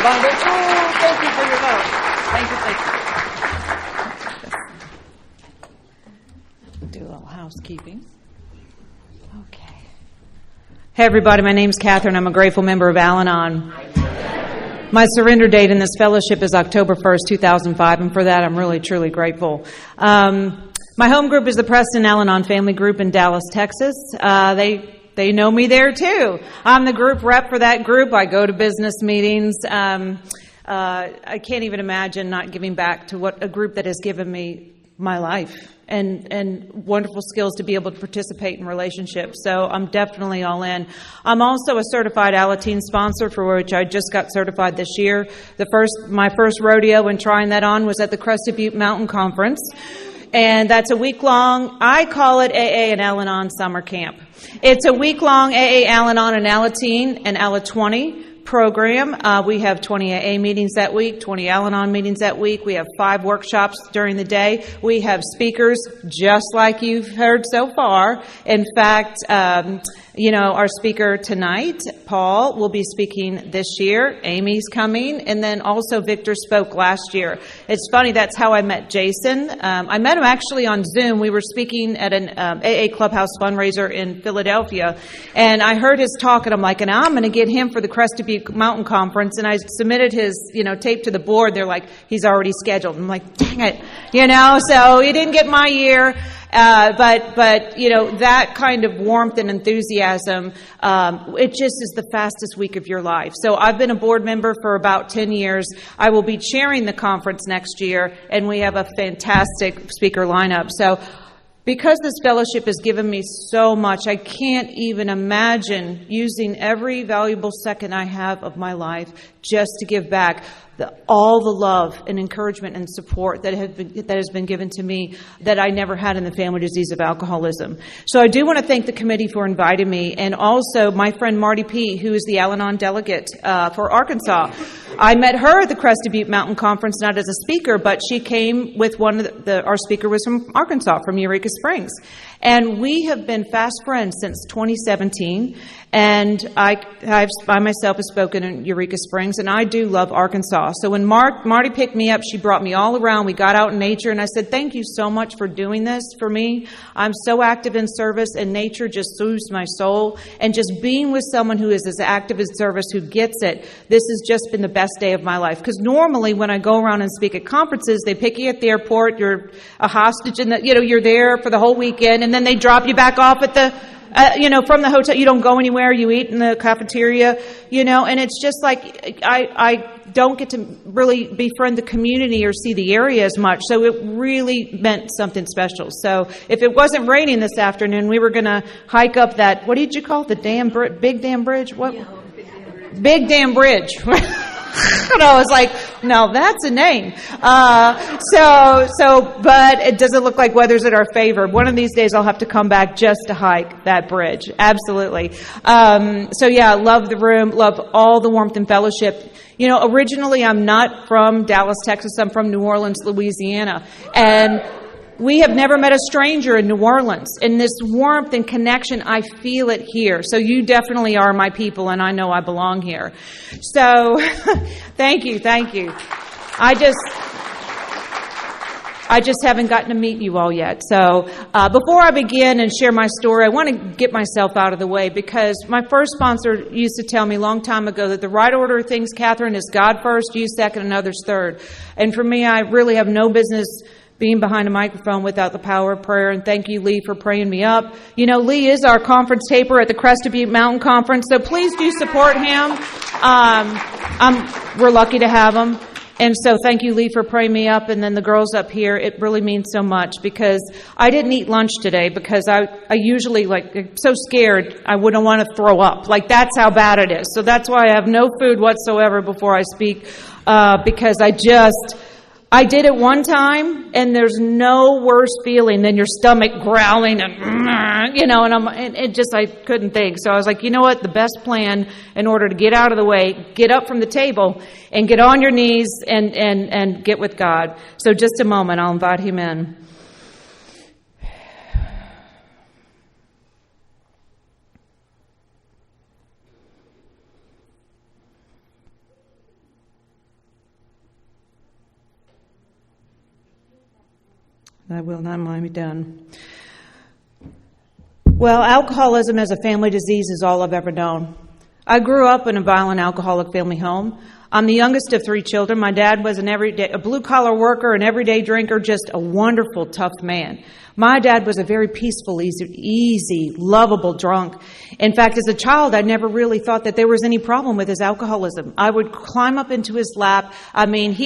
the Bible. Oh, thank you for your vote. Thank you. Do a little housekeeping. Okay. Hey, everybody. My name's Catherine. I'm a grateful member of Al-Anon. My surrender date in this fellowship is October 1st, 2005, and for that I'm really, truly grateful. My home group is the Preston Al-Anon Family Group in Dallas, Texas. They know me there, too. I'm the group rep for that group. I go to business meetings. I can't even imagine not giving back to what a group that has given me my life and wonderful skills to be able to participate in relationships. So I'm definitely all in. I'm also a certified Alateen sponsor, for which I just got certified this year. My first rodeo when trying that on was at the Crested Butte Mountain Conference. And that's a week-long, I call it AA and Al-Anon summer camp. It's a week-long AA, Al-Anon, and Alateen and Ala20 program. We have 20 AA meetings that week, 20 Al-Anon meetings that week. We have 5 workshops during the day. We have speakers just like you've heard so far. In fact, our speaker tonight, Paul, will be speaking this year. Amy's coming. And then also Victor spoke last year. It's funny, that's how I met Jason. I met him actually on Zoom. We were speaking at an AA Clubhouse fundraiser in Philadelphia. And I heard his talk, and I'm like, and I'm going to get him for the Crested Butte Mountain Conference. And I submitted his, tape to the board. They're like, he's already scheduled. I'm like, dang it. So he didn't get my year. But that kind of warmth and enthusiasm, it just is the fastest week of your life. So I've been a board member for about 10 years. I will be chairing the conference next year, and we have a fantastic speaker lineup. So because this fellowship has given me so much, I can't even imagine using every valuable second I have of my life just to give back all the love and encouragement and support that has been given to me that I never had in the family disease of alcoholism. So I do want to thank the committee for inviting me, and also my friend Marty P., who is the Al-Anon delegate for Arkansas. I met her at the Crested Butte Mountain Conference, not as a speaker, but she came with our speaker was from Arkansas, from Eureka Springs. And we have been fast friends since 2017. And I myself have spoken in Eureka Springs, and I do love Arkansas. So when Marty picked me up, she brought me all around. We got out in nature, and I said, thank you so much for doing this for me. I'm so active in service, and nature just soothes my soul. And just being with someone who is as active in service, who gets it, this has just been the best day of my life. Because normally when I go around and speak at conferences, they pick you at the airport, you're a hostage, and you're there for the whole weekend, and then they drop you back off at the from the hotel. You don't go anywhere. You eat in the cafeteria, and it's just like I don't get to really befriend the community or see the area as much. So it really meant something special. So if it wasn't raining this afternoon, we were going to hike up that, what did you call it? The Big Dam Bridge? What? Yeah, Big Dam Bridge. And I was like, no, that's a name. But it doesn't look like weather's in our favor. One of these days I'll have to come back just to hike that bridge. Absolutely. Love the room, love all the warmth and fellowship. Originally I'm not from Dallas, Texas. I'm from New Orleans, Louisiana. And we have never met a stranger in New Orleans. And this warmth and connection, I feel it here. So you definitely are my people, and I know I belong here. So thank you. I just haven't gotten to meet you all yet. So before I begin and share my story, I want to get myself out of the way, because my first sponsor used to tell me a long time ago that the right order of things, Catherine, is God first, you second, and others third. And for me, I really have no business being behind a microphone without the power of prayer. And thank you, Lee, for praying me up. Lee is our conference taper at the Crested Butte Mountain Conference, so please do support him. We're lucky to have him. And so thank you, Lee, for praying me up. And then the girls up here, it really means so much, because I didn't eat lunch today because I usually, so scared I wouldn't want to throw up. That's how bad it is. So that's why I have no food whatsoever before I speak, because I did it one time, and there's no worse feeling than your stomach growling and I couldn't think. So I was like, you know what? The best plan in order to get out of the way, get up from the table and get on your knees and get with God. So just a moment, I'll invite him in. I will not mind me done. Well, alcoholism as a family disease is all I've ever known. I grew up in a violent alcoholic family home. I'm the youngest of 3 children. My dad was a blue-collar worker, an everyday drinker, just a wonderful, tough man. My dad was a very peaceful, easy, lovable drunk. In fact, as a child, I never really thought that there was any problem with his alcoholism. I would climb up into his lap. I mean,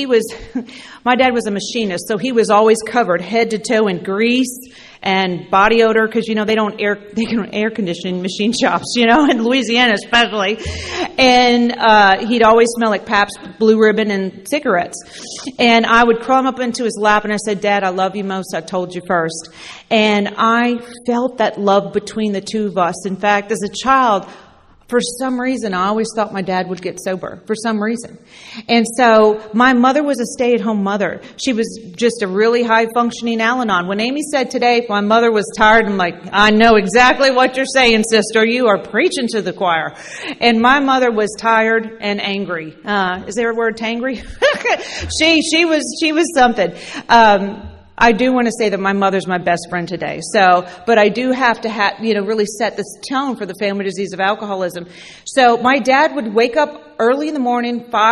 my dad was a machinist, so he was always covered head to toe in grease and body odor, because, they don't air conditioning machine shops, in Louisiana especially. And he'd always smell like Pabst Blue Ribbon and cigarettes. And I would climb up into his lap and I said, "Dad, I love you most. I told you first." And I felt that love between the two of us. In fact, as a child, for some reason, I always thought my dad would get sober, for some reason. And so my mother was a stay-at-home mother. She was just a really high-functioning Al-Anon. When Amy said today, if my mother was tired, I'm like, I know exactly what you're saying, sister. You are preaching to the choir. And my mother was tired and angry. Is there a word, tangry? She was something. I do want to say that my mother's my best friend today. But I do have to really set this tone for the family disease of alcoholism. So my dad would wake up early in the morning, 4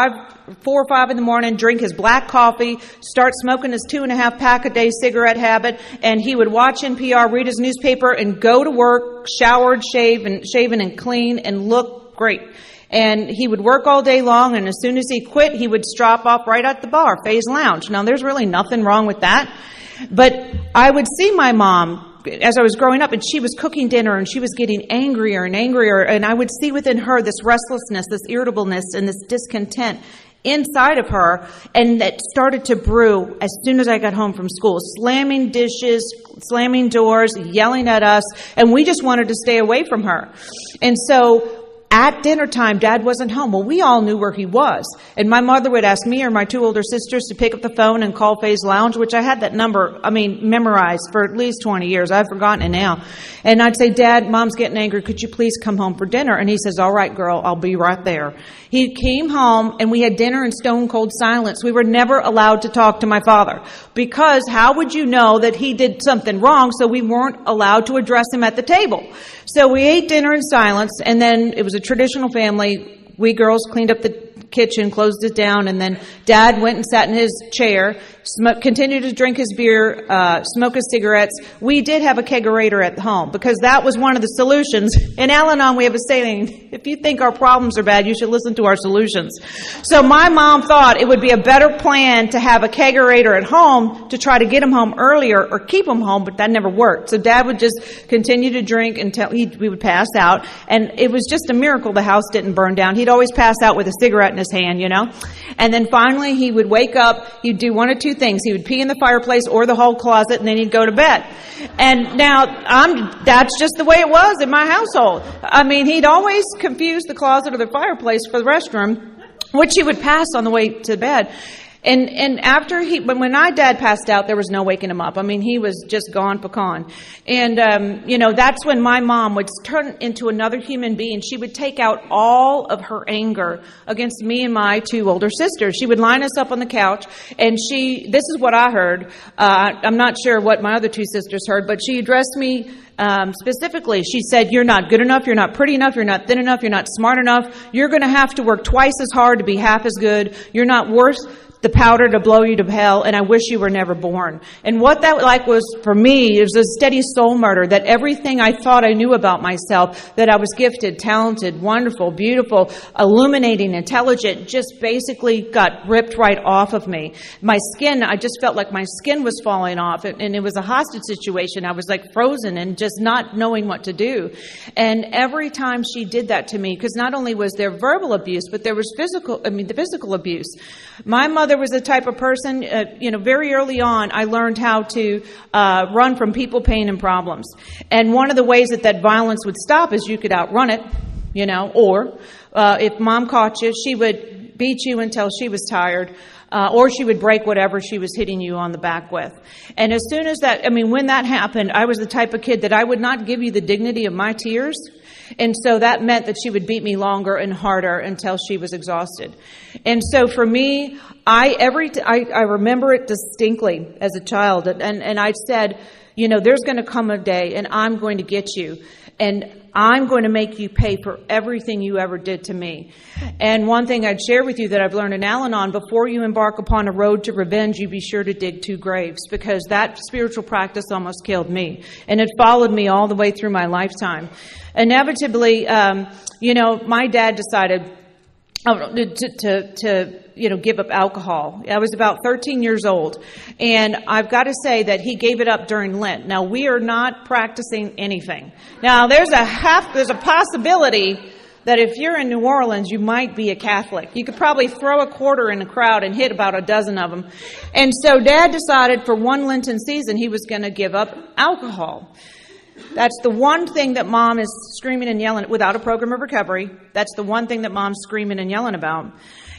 or 5 in the morning, drink his black coffee, start smoking his 2.5 pack a day cigarette habit, and he would watch NPR, read his newspaper, and go to work, showered, shaven and clean, and look great. And he would work all day long, and as soon as he quit, he would strop off right at the bar, Faye's Lounge. Now, there's really nothing wrong with that. But I would see my mom as I was growing up, and she was cooking dinner, and she was getting angrier and angrier, and I would see within her this restlessness, this irritableness, and this discontent inside of her, and that started to brew as soon as I got home from school, slamming dishes, slamming doors, yelling at us, and we just wanted to stay away from her. And so at dinner time, Dad wasn't home. Well, we all knew where he was. And my mother would ask me or my 2 older sisters to pick up the phone and call Faye's Lounge, which I had that number, memorized for at least 20 years. I've forgotten it now. And I'd say, "Dad, Mom's getting angry. Could you please come home for dinner?" And he says, "All right, girl, I'll be right there." He came home and we had dinner in stone cold silence. We were never allowed to talk to my father, because how would you know that he did something wrong? So we weren't allowed to address him at the table. So we ate dinner in silence, and then it was a traditional family. We girls cleaned up the kitchen, closed it down, and then Dad went and sat in his chair, continued to drink his beer, smoke his cigarettes. We did have a kegerator at home, because that was one of the solutions. In Al-Anon, we have a saying, if you think our problems are bad, you should listen to our solutions. So my mom thought it would be a better plan to have a kegerator at home to try to get him home earlier or keep him home, but that never worked. So Dad would just continue to drink until we would pass out, and it was just a miracle the house didn't burn down. He'd always pass out with a cigarette in his hand, And then finally he would wake up, he'd do one of 2 things. He would pee in the fireplace or the hall closet, and then he'd go to bed. And now that's just the way it was in my household. He'd always confuse the closet or the fireplace for the restroom, which he would pass on the way to bed. And after when my dad passed out, there was no waking him up. He was just gone pecan. And, that's when my mom would turn into another human being. She would take out all of her anger against me and my 2 older sisters. She would line us up on the couch, and this is what I heard. I'm not sure what my other 2 sisters heard, but she addressed me specifically. She said, "You're not good enough, you're not pretty enough, you're not thin enough, you're not smart enough. You're going to have to work twice as hard to be half as good. You're not worth the powder to blow you to hell, and I wish you were never born." And what that was for me, it was a steady soul murder, that everything I thought I knew about myself, that I was gifted, talented, wonderful, beautiful, illuminating, intelligent, just basically got ripped right off of me. My skin, I just felt like my skin was falling off, and it was a hostage situation. I was like frozen and just not knowing what to do. And every time she did that to me, because not only was there verbal abuse, but there was the physical abuse. My mother was the type of person, very early on, I learned how to run from people, pain, and problems. And one of the ways that violence would stop is you could outrun it, or if Mom caught you, she would beat you until she was tired, or she would break whatever she was hitting you on the back with. And as soon as when that happened, I was the type of kid that I would not give you the dignity of my tears. And so that meant that she would beat me longer and harder until she was exhausted. And so for me, I remember it distinctly as a child. And I said, there's going to come a day and I'm going to get you. And I'm going to make you pay for everything you ever did to me. And one thing I'd share with you that I've learned in Al-Anon, before you embark upon a road to revenge, you be sure to dig 2 graves, because that spiritual practice almost killed me. And it followed me all the way through my lifetime. Inevitably, my dad decided to give up alcohol. I was about 13 years old, and I've got to say that he gave it up during Lent. Now, we are not practicing anything. Now, there's a possibility that if you're in New Orleans, you might be a Catholic. You could probably throw a quarter in a crowd and hit about a dozen of them. And so Dad decided for one Lenten season he was going to give up alcohol. That's the one thing that Mom is screaming and yelling, without a program of recovery, that's the one thing that Mom's screaming and yelling about.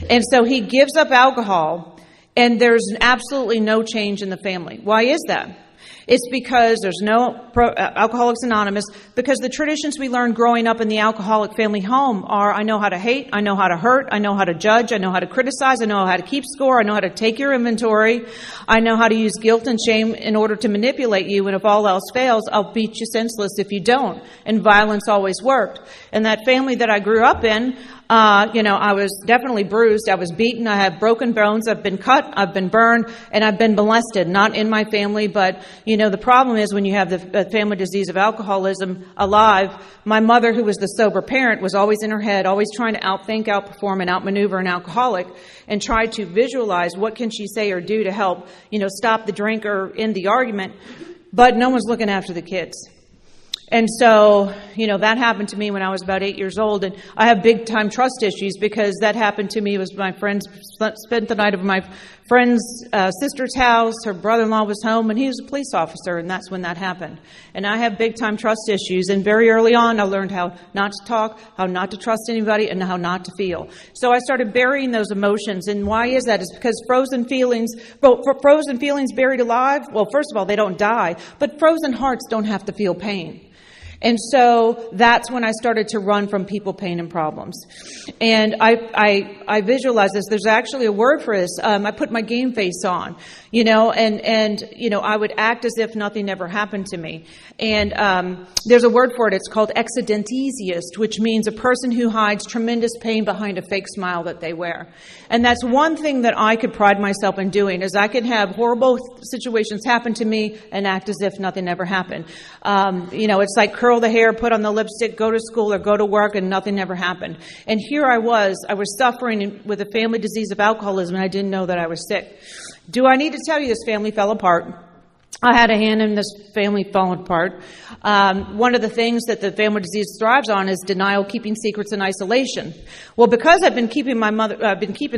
And so he gives up alcohol, and there's absolutely no change in the family. Why is that? It's because there's no Alcoholics Anonymous, because the traditions we learned growing up in the alcoholic family home are, I know how to hate, I know how to hurt, I know how to judge, I know how to criticize, I know how to keep score, I know how to take your inventory, I know how to use guilt and shame in order to manipulate you, and if all else fails, I'll beat you senseless if you don't. And violence always worked. And that family that I grew up in, I was definitely bruised. I was beaten. I have broken bones. I've been cut. I've been burned, and I've been molested. Not in my family, but the problem is when you have the family disease of alcoholism alive. My mother, who was the sober parent, was always in her head, always trying to outthink, outperform, and outmaneuver an alcoholic, and try to visualize what can she say or do to help, stop the drink or end the argument. But no one's looking after the kids. And so, that happened to me when I was about 8 years old. And I have big time trust issues because that happened to me. It was my friends spent the night at my friend's sister's house. Her brother-in-law was home, and he was a police officer, and that's when that happened. And I have big time trust issues. And very early on, I learned how not to talk, how not to trust anybody, and how not to feel. So I started burying those emotions. And why is that? It's because frozen feelings buried alive, well, first of all, they don't die, but frozen hearts don't have to feel pain. And so that's when I started to run from people, pain, and problems. And I visualized this. There's actually a word for this. I put my game face on, and I would act as if nothing ever happened to me. And there's a word for it. It's called exidentesiast, which means a person who hides tremendous pain behind a fake smile that they wear. And that's one thing that I could pride myself in doing, is I could have horrible situations happen to me and act as if nothing ever happened. It's like curl the hair, put on the lipstick, go to school or go to work, and nothing ever happened. And here I was suffering with a family disease of alcoholism, and I didn't know that I was sick. Do I need to tell you this family fell apart? I had a hand in this family falling apart. One of the things that the family disease thrives on is denial, keeping secrets, and isolation. Well, because I've been keeping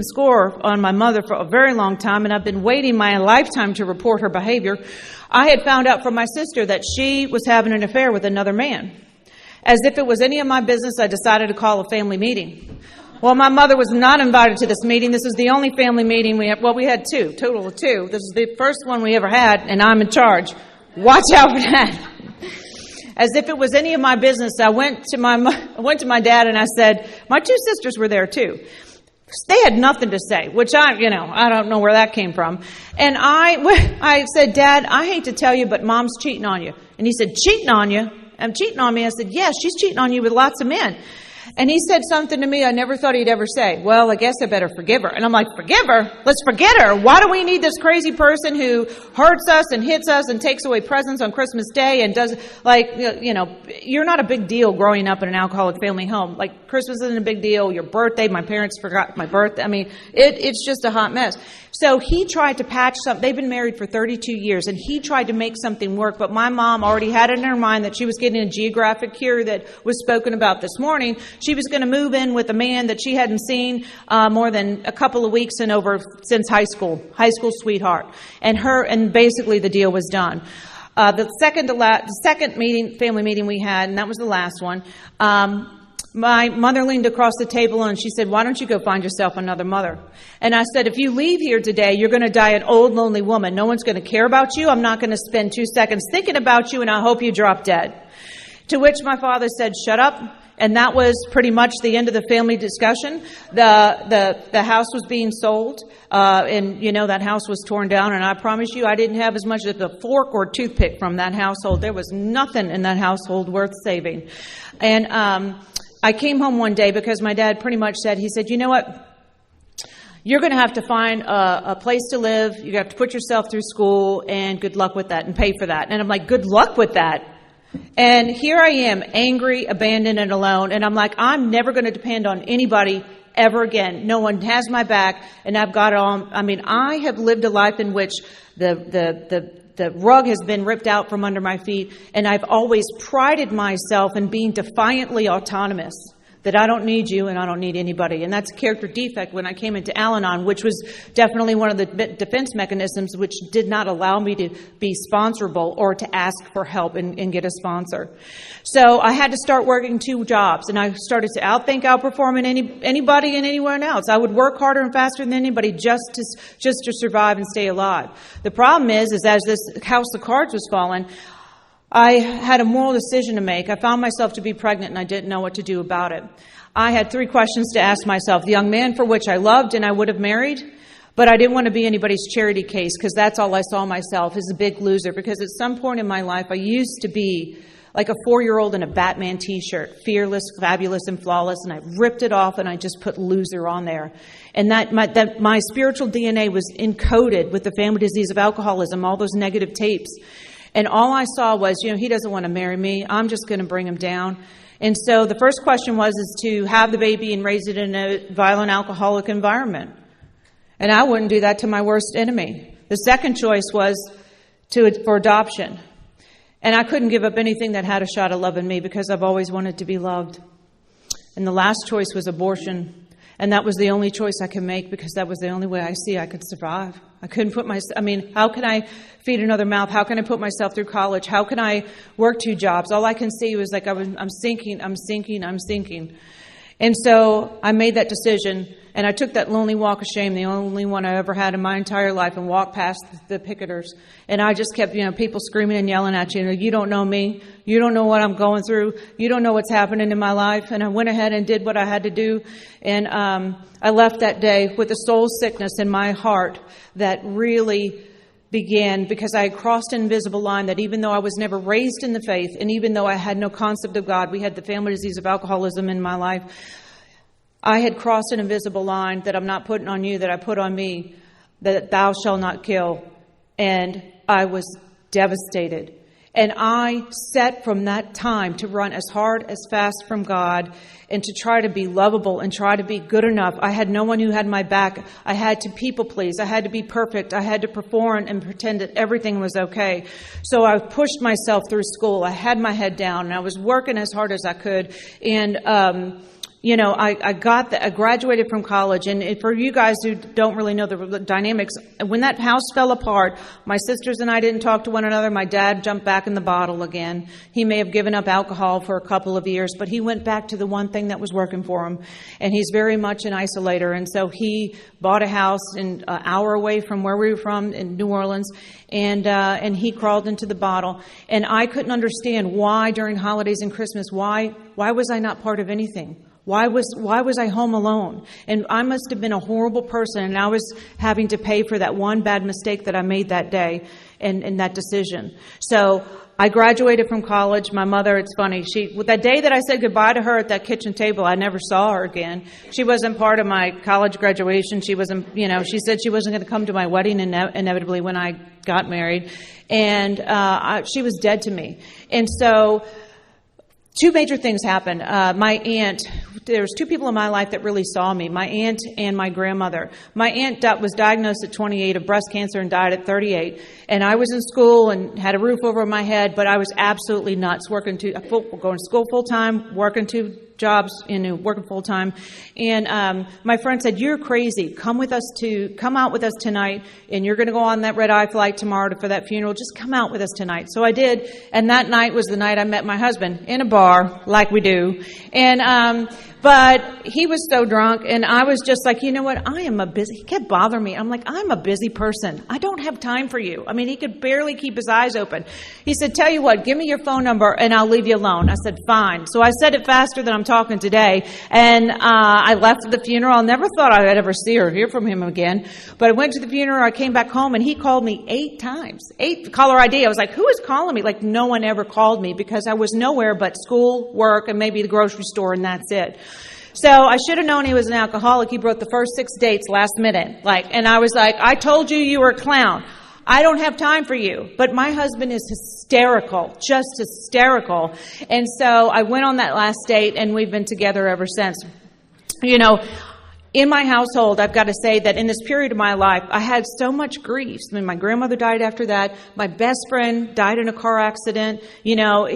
score on my mother for a very long time, and I've been waiting my lifetime to report her behavior, I had found out from my sister that she was having an affair with another man. As if it was any of my business, I decided to call a family meeting. Well, my mother was not invited to this meeting. This is the only family meeting we had. Well, we had total of two. This is the first one we ever had, and I'm in charge. Watch out for that. As if it was any of my business, I went to my dad and I said, my 2 sisters were there too. They had nothing to say, which I don't know where that came from. And I said, Dad, I hate to tell you, but Mom's cheating on you. And he said, cheating on you? I'm cheating on me. I said, yes, she's cheating on you with lots of men. And he said something to me I never thought he'd ever say. Well, I guess I better forgive her. And I'm like, forgive her? Let's forget her. Why do we need this crazy person who hurts us and hits us and takes away presents on Christmas Day and does, you're not a big deal growing up in an alcoholic family home. Like, Christmas isn't a big deal. Your birthday, my parents forgot my birthday. I mean, it's just a hot mess. So he tried to patch something. They've been married for 32 years, and he tried to make something work. But my mom already had it in her mind that she was getting a geographic cure that was spoken about this morning. She was going to move in with a man that she hadn't seen more than a couple of weeks since high school sweetheart. And basically the deal was done. The second family meeting we had, and that was the last one, my mother leaned across the table and she said, why don't you go find yourself another mother? And I said, if you leave here today, you're going to die an old, lonely woman. No one's going to care about you. I'm not going to spend 2 seconds thinking about you, and I hope you drop dead. To which my father said, shut up And that was pretty much the end of the family discussion. The house was being sold, and that house was torn down. And I promise you, I didn't have as much as a fork or toothpick from that household. There was nothing in that household worth saving. And I came home one day because my dad pretty much said, he said, you know what? You're going to have to find a place to live. You have to put yourself through school, and good luck with that, and pay for that. And I'm like, good luck with that. And here I am, angry, abandoned, and alone. And I'm like, I'm never going to depend on anybody ever again. No one has my back, and I've got it all. I mean, I have lived a life in which the rug has been ripped out from under my feet, and I've always prided myself in being defiantly autonomous, that I don't need you and I don't need anybody. And that's a character defect when I came into Al-Anon, which was definitely one of the defense mechanisms which did not allow me to be sponsorable or to ask for help and get a sponsor. So I had to start working 2 jobs, and I started to outperform anybody and anyone else. I would work harder and faster than anybody just to survive and stay alive. The problem is as this house of cards was falling, I had a moral decision to make. I found myself to be pregnant, and I didn't know what to do about it. I had 3 questions to ask myself. The young man for which I loved and I would have married, but I didn't want to be anybody's charity case, because that's all I saw myself, as a big loser. Because at some point in my life, I used to be like a 4-year-old in a Batman t-shirt, fearless, fabulous, and flawless, and I ripped it off and I just put loser on there. And that my spiritual DNA was encoded with the family disease of alcoholism, all those negative tapes. And all I saw was, he doesn't want to marry me. I'm just going to bring him down. And so the first question is to have the baby and raise it in a violent alcoholic environment. And I wouldn't do that to my worst enemy. The second choice was for adoption. And I couldn't give up anything that had a shot of loving me, because I've always wanted to be loved. And the last choice was abortion. And that was the only choice I could make, because that was the only way I see I could survive. I couldn't how can I feed another mouth? How can I put myself through college? How can I work 2 jobs? All I can see was like I'm sinking. And so I made that decision, and I took that lonely walk of shame, the only one I ever had in my entire life, and walked past the picketers. And I just kept, people screaming and yelling at you. You don't know me. You don't know what I'm going through. You don't know what's happening in my life. And I went ahead and did what I had to do. And I left that day with a soul sickness in my heart that really began because I had crossed an invisible line, that even though I was never raised in the faith, and even though I had no concept of God, we had the family disease of alcoholism in my life, I had crossed an invisible line that I'm not putting on you, that I put on me, that thou shalt not kill. And I was devastated. And I set from that time to run as hard, as fast from God, and to try to be lovable and try to be good enough. I had no one who had my back. I had to people please. I had to be perfect. I had to perform and pretend that everything was okay. So I pushed myself through school. I had my head down, and I was working as hard as I could. And I graduated from college, and for you guys who don't really know the dynamics, when that house fell apart, my sisters and I didn't talk to one another. My dad jumped back in the bottle again. He may have given up alcohol for a couple of years, but he went back to the one thing that was working for him, and he's very much an isolator. And so he bought a house an hour away from where we were from in New Orleans, and he crawled into the bottle. And I couldn't understand why during holidays and Christmas, why was I not part of anything? Why was I home alone? And I must have been a horrible person, and I was having to pay for that one bad mistake that I made that day and that decision. So I graduated from college. My mother, it's funny, that day that I said goodbye to her at that kitchen table, I never saw her again. She wasn't part of my college graduation. She wasn't, she said she wasn't going to come to my wedding inevitably when I got married. And she was dead to me. And so 2 major things happened. My aunt, there's 2 people in my life that really saw me, my aunt and my grandmother. My aunt was diagnosed at 28 of breast cancer and died at 38. And I was in school and had a roof over my head, but I was absolutely nuts, going to school full time, working 2 jobs, working full time. And my friend said, "You're crazy. Come out with us tonight, and you're going to go on that red-eye flight tomorrow for that funeral. Just come out with us tonight." So I did, and that night was the night I met my husband in a bar, like we do. And But he was so drunk, and I was just like, you know what, he kept bothering me. I'm like, I'm a busy person. I don't have time for you. I mean, he could barely keep his eyes open. He said, tell you what, give me your phone number, and I'll leave you alone. I said, fine. So I said it faster than I'm talking today, and I left the funeral. I never thought I'd ever see or hear from him again. But I went to the funeral, I came back home, and he called me 8 times. 8 caller ID. I was like, who is calling me? Like, no one ever called me because I was nowhere but school, work, and maybe the grocery store, and that's it. So I should have known he was an alcoholic. He broke the first 6 dates last minute. And I was like, I told you you were a clown. I don't have time for you. But my husband is hysterical, just hysterical. And so I went on that last date, and we've been together ever since. You know, in my household, I've got to say that in this period of my life, I had so much grief. I mean, my grandmother died after that. My best friend died in a car accident. You know,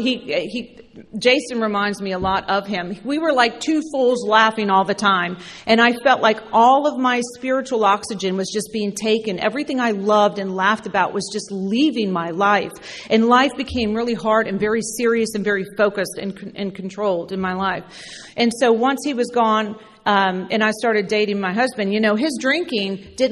Jason reminds me a lot of him. We were like two fools laughing all the time. And I felt like all of my spiritual oxygen was just being taken. Everything I loved and laughed about was just leaving my life. And life became really hard and very serious and very focused and controlled in my life. And so once he was gone, and I started dating my husband, you know, his drinking did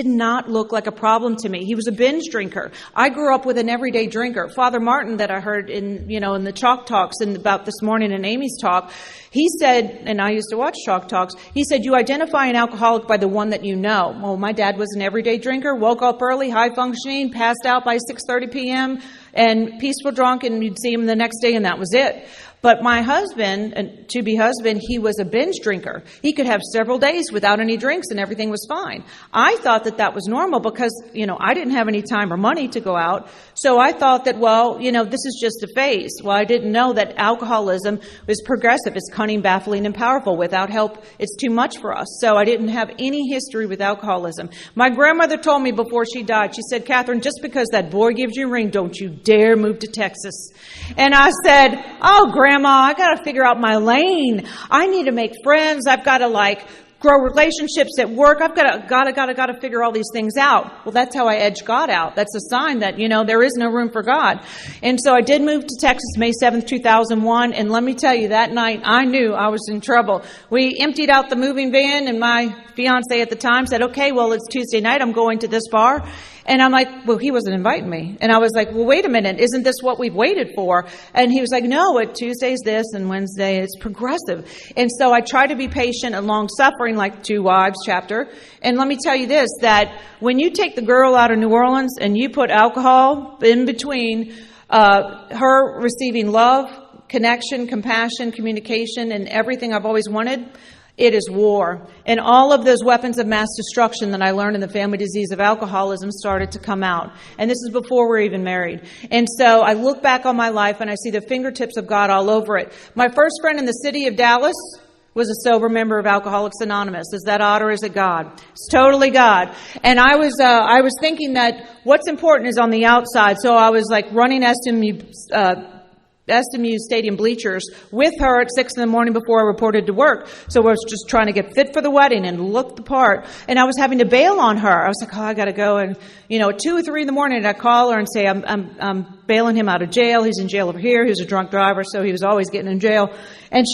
not look like a problem to me. He was a binge drinker. I grew up with an everyday drinker. Father Martin, that I heard in the Chalk Talks and about this morning in Amy's talk, he said, and I used to watch Chalk Talks, he said, you identify an alcoholic by the one that you know. Well, my dad was an everyday drinker, woke up early, high functioning, passed out by 6:30 p.m., and peaceful drunk, and you'd see him the next day, and that was it. But my husband, and to-be husband, he was a binge drinker. He could have several days without any drinks and everything was fine. I thought that that was normal because, I didn't have any time or money to go out. So I thought that, this is just a phase. Well, I didn't know that alcoholism is progressive. It's cunning, baffling, and powerful. Without help, it's too much for us. So I didn't have any history with alcoholism. My grandmother told me before she died, she said, Catherine, just because that boy gives you a ring, don't you dare move to Texas. And I said, oh, Grandma, I got to figure out my lane. I need to make friends. I've got to grow relationships at work. I've got to figure all these things out. Well, that's how I edged God out. That's a sign that, there is no room for God. And so I did move to Texas May 7th, 2001. And let me tell you, that night I knew I was in trouble. We emptied out the moving van, and my fiance at the time said, okay, well, it's Tuesday night. I'm going to this bar. And I'm like, well, he wasn't inviting me. And I was like, well, wait a minute. Isn't this what we've waited for? And he was like, no, Tuesday's this and Wednesday it's progressive. And so I try to be patient and long-suffering, like 2 Wives chapter. And let me tell you this, that when you take the girl out of New Orleans and you put alcohol in between her receiving love, connection, compassion, communication, and everything I've always wanted, it is war. And all of those weapons of mass destruction that I learned in the family disease of alcoholism started to come out. And this is before we're even married. And so I look back on my life and I see the fingertips of God all over it. My first friend in the city of Dallas was a sober member of Alcoholics Anonymous. Is that odd or is it God? It's totally God. And I was thinking that what's important is on the outside. So I was running SMU Stadium bleachers with her at 6 a.m. before I reported to work. So I was just trying to get fit for the wedding and look the part. And I was having to bail on her. I was like, I got to go. And, at 2 or 3 in the morning, I'd call her and say, I'm bailing him out of jail. He's in jail over here. He was a drunk driver, so he was always getting in jail. And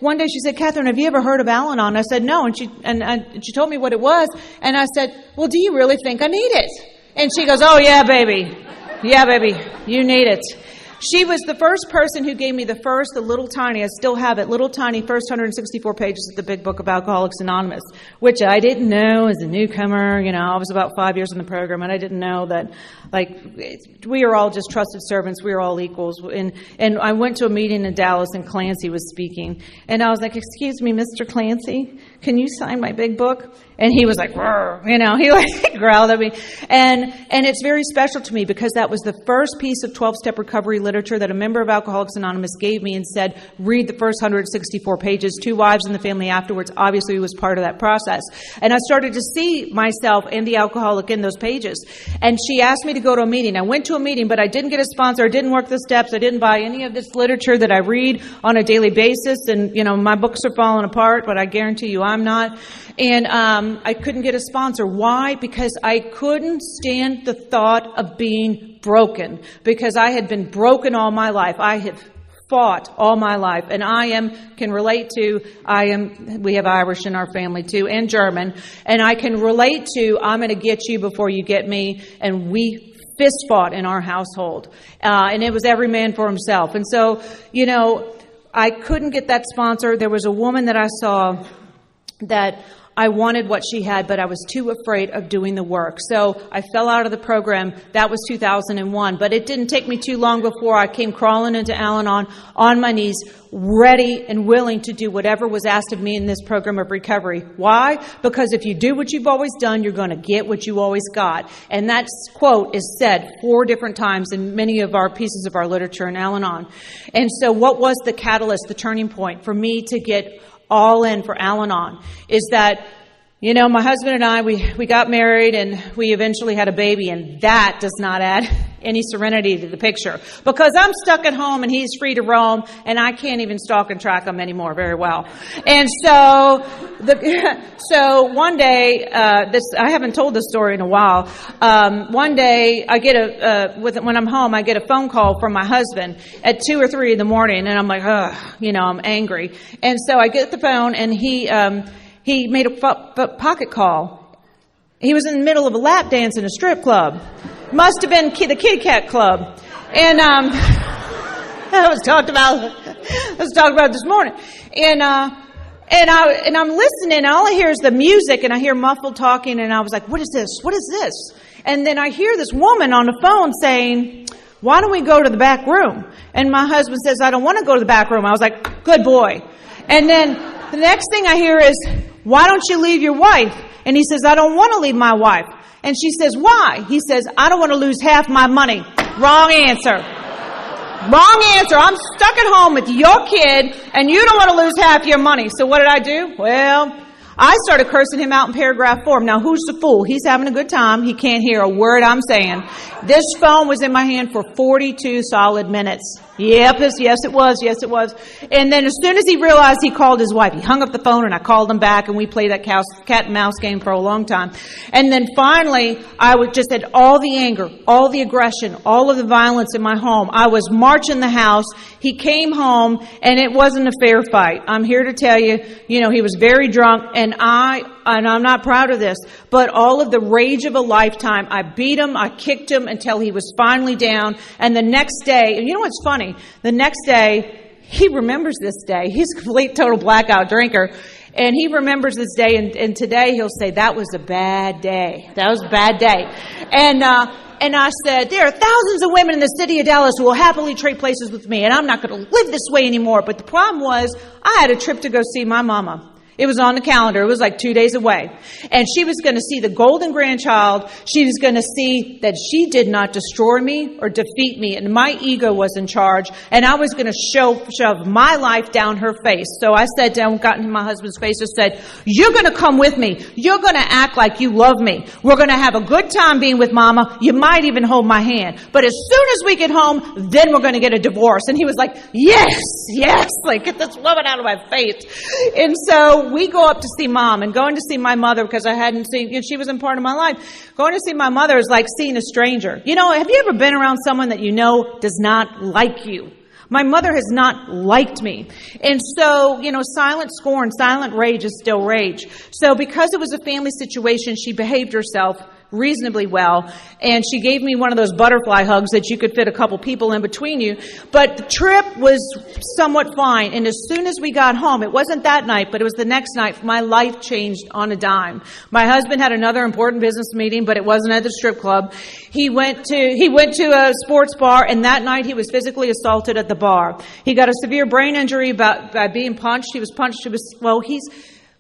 one day she said, Catherine, have you ever heard of Al-Anon? I said, no. And she told me what it was. And I said, well, do you really think I need it? And she goes, oh, yeah, baby. Yeah, baby. You need it. She was the first person who gave me the little tiny, I still have it, little tiny first 164 pages of the big book of Alcoholics Anonymous, which I didn't know as a newcomer. I was about 5 years in the program, and I didn't know that, we are all just trusted servants. We are all equals. And I went to a meeting in Dallas, and Clancy was speaking. And I was like, excuse me, Mr. Clancy, can you sign my big book? And he was like, he growled at me. And it's very special to me because that was the first piece of 12-step recovery literature that a member of Alcoholics Anonymous gave me and said, read the first 164 pages. 2 Wives in the family afterwards obviously was part of that process. And I started to see myself and the alcoholic in those pages. And she asked me to go to a meeting. I went to a meeting, but I didn't get a sponsor. I didn't work the steps. I didn't buy any of this literature that I read on a daily basis. And, my books are falling apart, but I guarantee you I'm not. And I couldn't get a sponsor. Why? Because I couldn't stand the thought of being broken. Because I had been broken all my life. I had fought all my life, and we have Irish in our family too, and German, and I can relate to, I'm going to get you before you get me, and we fist fought in our household, and it was every man for himself. And so, I couldn't get that sponsor. There was a woman that I saw that I wanted what she had, but I was too afraid of doing the work. So I fell out of the program. That was 2001. But it didn't take me too long before I came crawling into Al-Anon on my knees, ready and willing to do whatever was asked of me in this program of recovery. Why? Because if you do what you've always done, you're going to get what you always got. And that quote is said 4 different times in many of our pieces of our literature in Al-Anon. And so what was the catalyst, the turning point for me to get all in for Al-Anon is that, my husband and I, we got married and we eventually had a baby, and that does not add any serenity to the picture because I'm stuck at home and he's free to roam and I can't even stalk and track him anymore very well. And so one day, I haven't told this story in a while. One day I get when I'm home, I get a phone call from my husband at 2 or 3 in the morning, and I'm like, I'm angry. And so I get the phone, and he made a pocket call. He was in the middle of a lap dance in a strip club. Must have been the Kit Kat Club. And that was talked about this morning. And I'm listening, and all I hear is the music, and I hear muffled talking, and I was like, what is this? What is this? And then I hear this woman on the phone saying, why don't we go to the back room? And my husband says, I don't want to go to the back room. I was like, good boy. And then the next thing I hear is, why don't you leave your wife? And he says, I don't want to leave my wife. And she says, why? He says, I don't want to lose half my money. Wrong answer. Wrong answer. I'm stuck at home with your kid, and you don't want to lose half your money. So what did I do? Well, I started cursing him out in paragraph form. Now, who's the fool? He's having a good time. He can't hear a word I'm saying. This phone was in my hand for 42 solid minutes. Yep, yes, it was. Yes, it was. And then as soon as he realized, he called his wife. He hung up the phone, and I called him back, and we played that cat and mouse game for a long time. And then finally, I just had all the anger, all the aggression, all of the violence in my home. I was marching the house. He came home, and it wasn't a fair fight. I'm here to tell you, he was very drunk, and I'm not proud of this, but all of the rage of a lifetime, I beat him, I kicked him until he was finally down. And the next day, and you know what's funny? The next day, he remembers this day. He's a complete, total blackout drinker. And he remembers this day, and today he'll say, that was a bad day. That was a bad day. And I said, there are thousands of women in the city of Dallas who will happily trade places with me, and I'm not going to live this way anymore. But the problem was, I had a trip to go see my mama. It was on the calendar. It was like 2 days away. And she was going to see the golden grandchild. She was going to see that she did not destroy me or defeat me. And my ego was in charge. And I was going to shove my life down her face. So I said down, got into my husband's face and said, you're going to come with me. You're going to act like you love me. We're going to have a good time being with mama. You might even hold my hand. But as soon as we get home, then we're going to get a divorce. And he was like, yes, like get this woman out of my face. And so we go up to see mom, and going to see my mother, because I hadn't seen, she wasn't part of my life. Going to see my mother is like seeing a stranger. Have you ever been around someone that does not like you? My mother has not liked me. And so, silent scorn, silent rage is still rage. So because it was a family situation, she behaved herself reasonably well, and she gave me one of those butterfly hugs that you could fit a couple people in between you. But the trip was somewhat fine, and as soon as we got home, it wasn't that night, but it was the next night, my life changed on a dime. My husband had another important business meeting, but it wasn't at the strip club. He went to a sports bar, and that night he was physically assaulted at the bar. He got a severe brain injury by being punched. He was punched.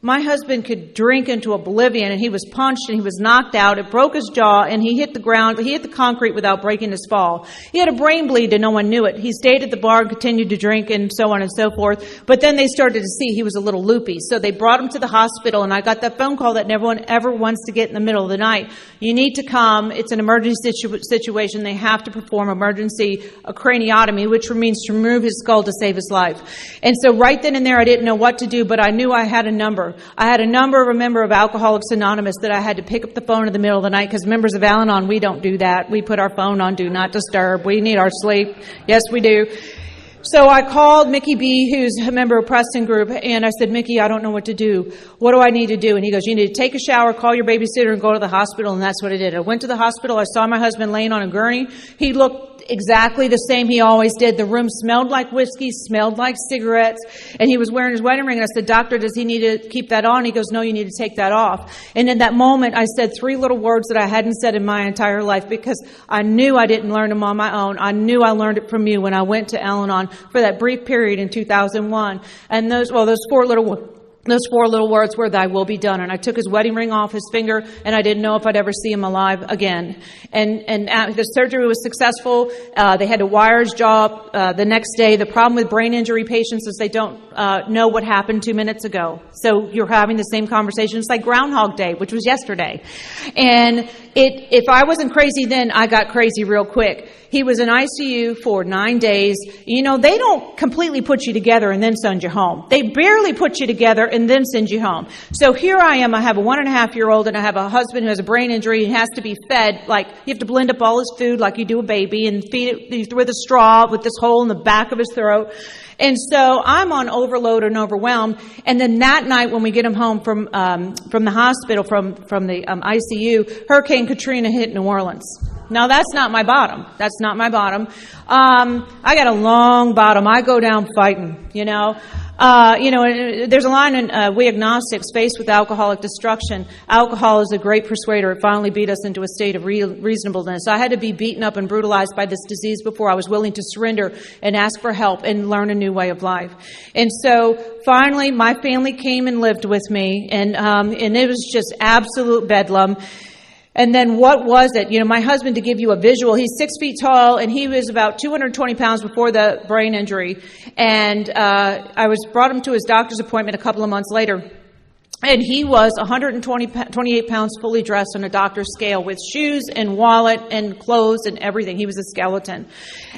My husband could drink into oblivion, and he was punched and he was knocked out. It broke his jaw, and he hit the ground. He hit the concrete without breaking his fall. He had a brain bleed, and no one knew it. He stayed at the bar and continued to drink, and so on and so forth. But then they started to see he was a little loopy. So they brought him to the hospital, and I got that phone call that no one ever wants to get in the middle of the night. You need to come. It's an emergency situation. They have to perform emergency craniotomy, which means to remove his skull to save his life. And so right then and there, I didn't know what to do, but I knew I had a number. I had a number of a member of Alcoholics Anonymous that I had to pick up the phone in the middle of the night, because members of Al-Anon, we don't do that. We put our phone on Do Not Disturb. We need our sleep. Yes, we do. So I called Mickey B., who's a member of Preston Group, and I said, Mickey, I don't know what to do. What do I need to do? And he goes, you need to take a shower, call your babysitter, and go to the hospital. And that's what I did. I went to the hospital. I saw my husband laying on a gurney. He looked exactly the same he always did. The room smelled like whiskey, smelled like cigarettes, and he was wearing his wedding ring. And I said, doctor, does he need to keep that on? He goes, no, you need to take that off. And in that moment, I said 3 little words that I hadn't said in my entire life, because I knew I didn't learn them on my own. I knew I learned it from you when I went to Al-Anon for that brief period in 2001. And those 4 little words were, thy will be done. And I took his wedding ring off his finger, and I didn't know if I'd ever see him alive again. And the surgery was successful. They had to wire his jaw the next day. The problem with brain injury patients is they don't know what happened 2 minutes ago. So you're having the same conversation. It's like Groundhog Day, which was yesterday. And if I wasn't crazy then, I got crazy real quick. He was in ICU for 9 days. You know, they don't completely put you together and then send you home. They barely put you together and then send you home. So here I am. I have a 1.5-year-old, and I have a husband who has a brain injury. He has to be fed, like you have to blend up all his food like you do a baby and feed it with a straw with this hole in the back of his throat. And so I'm on overload and overwhelmed. And then that night when we get him home from the hospital, from the ICU, Hurricane Katrina hit New Orleans. Now, that's not my bottom. That's not my bottom. I got a long bottom. I go down fighting, you know. There's a line in We Agnostics, faced with alcoholic destruction. Alcohol is a great persuader. It finally beat us into a state of reasonableness. I had to be beaten up and brutalized by this disease before I was willing to surrender and ask for help and learn a new way of life. And so finally, my family came and lived with me, and it was just absolute bedlam. And then what was it? You know, my husband, to give you a visual, he's 6 feet tall, and he was about 220 pounds before the brain injury. And I brought him to his doctor's appointment a couple of months later. And he was 128 pounds fully dressed on a doctor's scale with shoes and wallet and clothes and everything. He was a skeleton.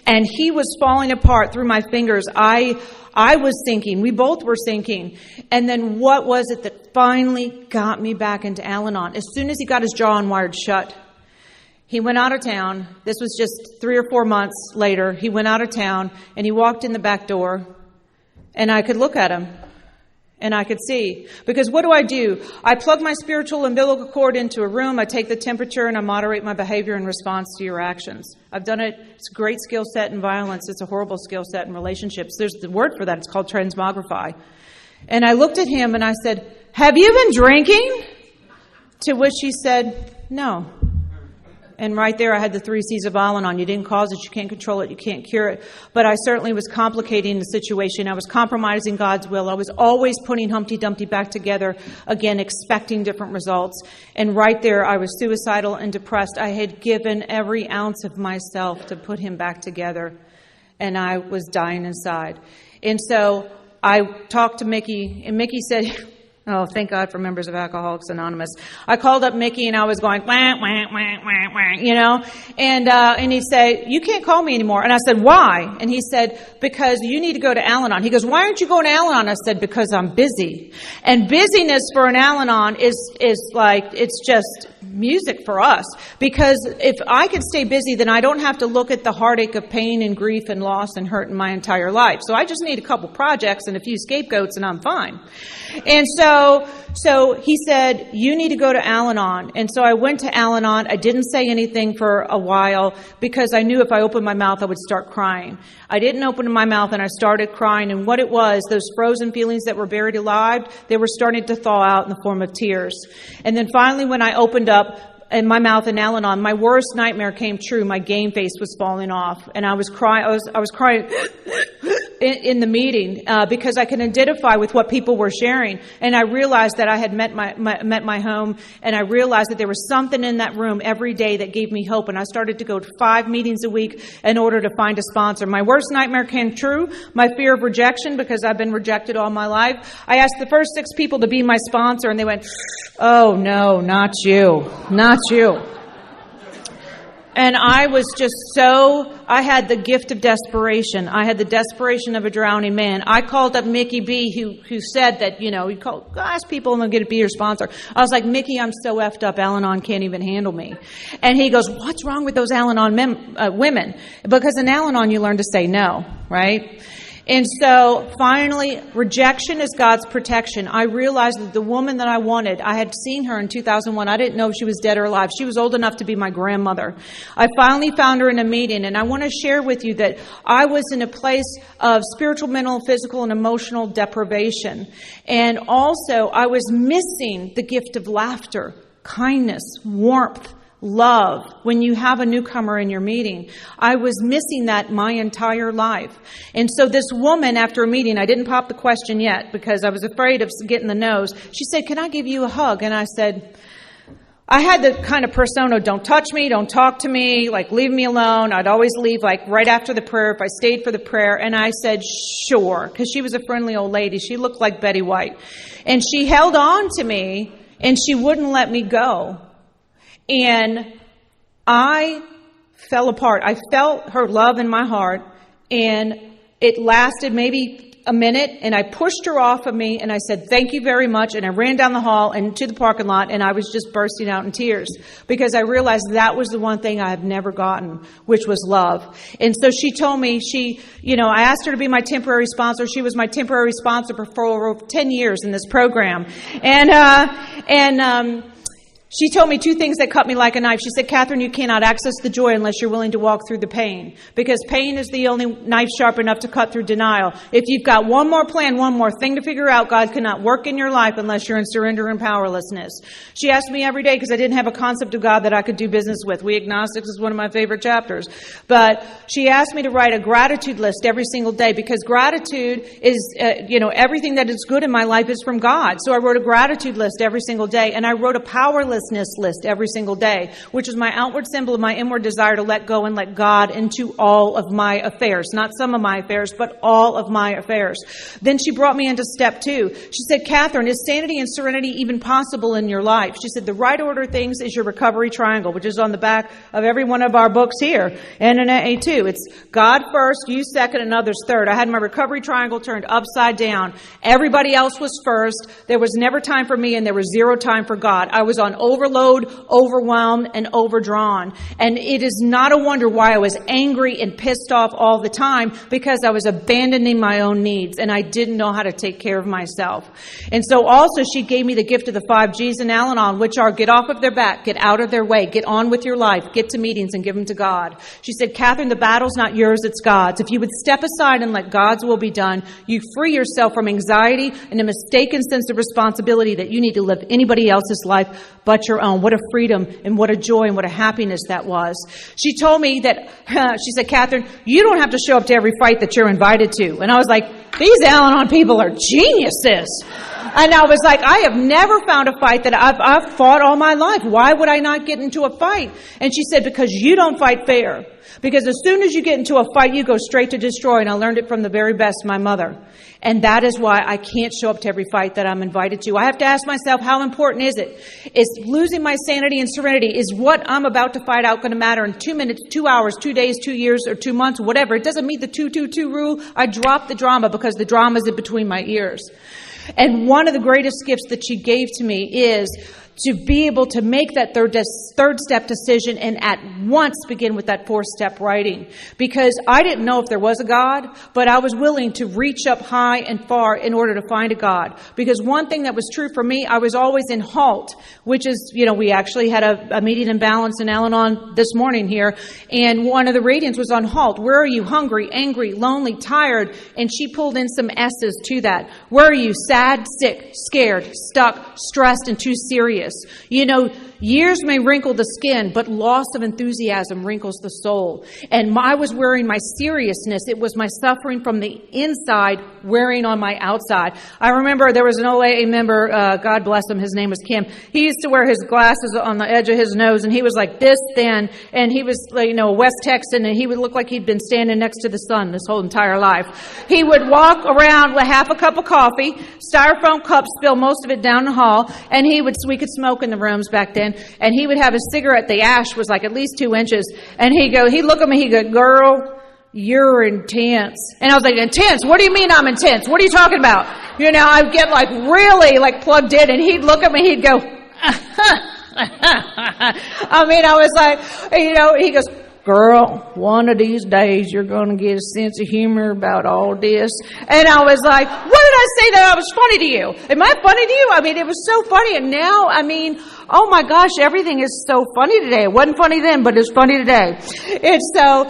And he was falling apart through my fingers. I was sinking. We both were sinking. And then what was it that finally got me back into Al-Anon? As soon as he got his jaw unwired shut, he went out of town. This was just 3 or 4 months later. He went out of town, and he walked in the back door, and I could look at him. And I could see. Because what do? I plug my spiritual umbilical cord into a room, I take the temperature, and I moderate my behavior in response to your actions. I've done it. It's a great skill set in violence. It's a horrible skill set in relationships. There's the word for that. It's called transmogrify. And I looked at him and I said, have you been drinking? To which he said, no. And right there I had the 3 C's of Al-Anon. You didn't cause it, you can't control it, you can't cure it. But I certainly was complicating the situation. I was compromising God's will. I was always putting Humpty Dumpty back together, again, expecting different results. And right there I was suicidal and depressed. I had given every ounce of myself to put him back together, and I was dying inside. And so I talked to Mickey, and Mickey said, oh, thank God for members of Alcoholics Anonymous. I called up Mickey, and I was going, wah, wah, wah, wah, wah, you know. And he'd say, you can't call me anymore. And I said, why? And he said, because you need to go to Al-Anon. He goes, why aren't you going to Al-Anon? I said, because I'm busy. And busyness for an Al-Anon is like, it's just music for us. Because if I could stay busy, then I don't have to look at the heartache of pain and grief and loss and hurt in my entire life. So I just need a couple projects and a few scapegoats, and I'm fine. And so he said, you need to go to Al-Anon. And so I went to Al-Anon. I didn't say anything for a while because I knew if I opened my mouth, I would start crying. I didn't open my mouth, and I started crying. And what it was, those frozen feelings that were buried alive, they were starting to thaw out in the form of tears. And then finally, when I opened up in my mouth in Al-Anon, my worst nightmare came true. My game face was falling off, and I was crying. I was crying in the meeting because I could identify with what people were sharing, and I realized that I had met my home, and I realized that there was something in that room every day that gave me hope. And I started to go to 5 meetings a week in order to find a sponsor. My worst nightmare came true. My fear of rejection, because I've been rejected all my life. I asked the first 6 people to be my sponsor, and they went, "Oh no, not you, not you." And I was just I had the gift of desperation. I had the desperation of a drowning man. I called up Mickey B, who said that, ask people and they'll get to be your sponsor. I was like, Mickey, I'm so effed up. Al-Anon can't even handle me. And he goes, what's wrong with those Al-Anon women? Because in Al-Anon you learn to say no, right? And so finally, rejection is God's protection. I realized that the woman that I wanted, I had seen her in 2001. I didn't know if she was dead or alive. She was old enough to be my grandmother. I finally found her in a meeting, and I want to share with you that I was in a place of spiritual, mental, physical, and emotional deprivation. And also, I was missing the gift of laughter, kindness, warmth, love when you have a newcomer in your meeting. I was missing that my entire life. And so this woman, after a meeting, I didn't pop the question yet because I was afraid of getting the no's. She said, can I give you a hug? And I said, I had the kind of persona, don't touch me, don't talk to me, like leave me alone. I'd always leave like right after the prayer if I stayed for the prayer. And I said, sure, because she was a friendly old lady. She looked like Betty White. And she held on to me and she wouldn't let me go. And I fell apart. I felt her love in my heart, and it lasted maybe a minute, and I pushed her off of me, and I said, thank you very much, and I ran down the hall and to the parking lot, and I was just bursting out in tears because I realized that was the one thing I have never gotten, which was love. And so she told me, I asked her to be my temporary sponsor. She was my temporary sponsor for over 10 years in this program. She told me two things that cut me like a knife. She said, Catherine, you cannot access the joy unless you're willing to walk through the pain, because pain is the only knife sharp enough to cut through denial. If you've got one more plan, one more thing to figure out, God cannot work in your life unless you're in surrender and powerlessness. She asked me every day because I didn't have a concept of God that I could do business with. We Agnostics is one of my favorite chapters. But she asked me to write a gratitude list every single day, because gratitude is, everything that is good in my life is from God. So I wrote a gratitude list every single day, and I wrote a powerlessness list every single day, which is my outward symbol of my inward desire to let go and let God into all of my affairs, not some of my affairs, but all of my affairs. Then she brought me into step 2. She said, Catherine, is sanity and serenity even possible in your life? She said, the right order of things is your recovery triangle, which is on the back of every one of our books here, and in A2. It's God first, you second, and others third. I had my recovery triangle turned upside down. Everybody else was first. There was never time for me, and there was zero time for God. I was on overload, overwhelmed, and overdrawn. And it is not a wonder why I was angry and pissed off all the time, because I was abandoning my own needs and I didn't know how to take care of myself. And so also she gave me the gift of the 5 G's in Al-Anon, which are get off of their back, get out of their way, get on with your life, get to meetings and give them to God. She said, Catherine, the battle's not yours, it's God's. If you would step aside and let God's will be done, you free yourself from anxiety and a mistaken sense of responsibility that you need to live anybody else's life but your own. What a freedom and what a joy and what a happiness that was. She told me that, she said, Catherine, you don't have to show up to every fight that you're invited to. And I was like, these Al-Anon people are geniuses. And I was like, I have never found a fight that I've fought all my life. Why would I not get into a fight? And she said, because you don't fight fair. Because as soon as you get into a fight, you go straight to destroy. And I learned it from the very best, my mother. And that is why I can't show up to every fight that I'm invited to. I have to ask myself, how important is it? Is losing my sanity and serenity, is what I'm about to fight out going to matter in 2 minutes, 2 hours, 2 days, 2 years, or 2 months, whatever? It doesn't meet the 2-2-2 rule. I drop the drama because the drama is in between my ears. And one of the greatest gifts that she gave to me is to be able to make that third step decision and at once begin with that 4-step writing. Because I didn't know if there was a God, but I was willing to reach up high and far in order to find a God. Because one thing that was true for me, I was always in HALT, which is, we actually had a meeting in Balance in Al-Anon this morning here, and one of the readings was on HALT. Where are you? Hungry, angry, lonely, tired? And she pulled in some S's to that. Where are you? Sad, sick, scared, stuck, stressed, and too serious. Years may wrinkle the skin, but loss of enthusiasm wrinkles the soul. And I was wearing my seriousness. It was my suffering from the inside wearing on my outside. I remember there was an OAA member, God bless him, his name was Kim. He used to wear his glasses on the edge of his nose, and he was like this thin, and he was, a West Texan, and he would look like he'd been standing next to the sun this whole entire life. He would walk around with half a cup of coffee, styrofoam cup, spill most of it down the hall, and we could smoke in the rooms back then, and he would have a cigarette. The ash was like at least 2 inches, and he'd look at me, he'd go, "Girl, you're intense." And I was like, "Intense? What do you mean I'm intense? What are you talking about?" You know, I'd get like really like plugged in, and he'd look at me, he'd go, I mean, I was like, you know, he goes, "Girl, one of these days you're going to get a sense of humor about all this." And I was like, "What did I say that I was funny to you? Am I funny to you?" I mean, it was so funny. And now, I mean, oh my gosh, everything is so funny today. It wasn't funny then, but it's funny today. And so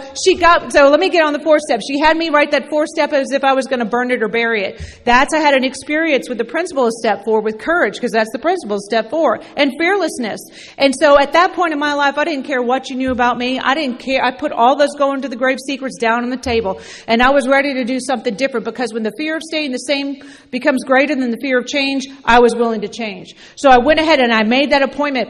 so let me get on the 4 steps. She had me write that 4 step as if I was going to burn it or bury it. I had an experience with the principle of step 4 with courage, because that's the principle of step 4, and fearlessness. And so at that point in my life, I didn't care what you knew about me. I didn't care. I put all those going to the grave secrets down on the table, and I was ready to do something different, because when the fear of staying the same becomes greater than the fear of change, I was willing to change. So I went ahead and I made that appointment,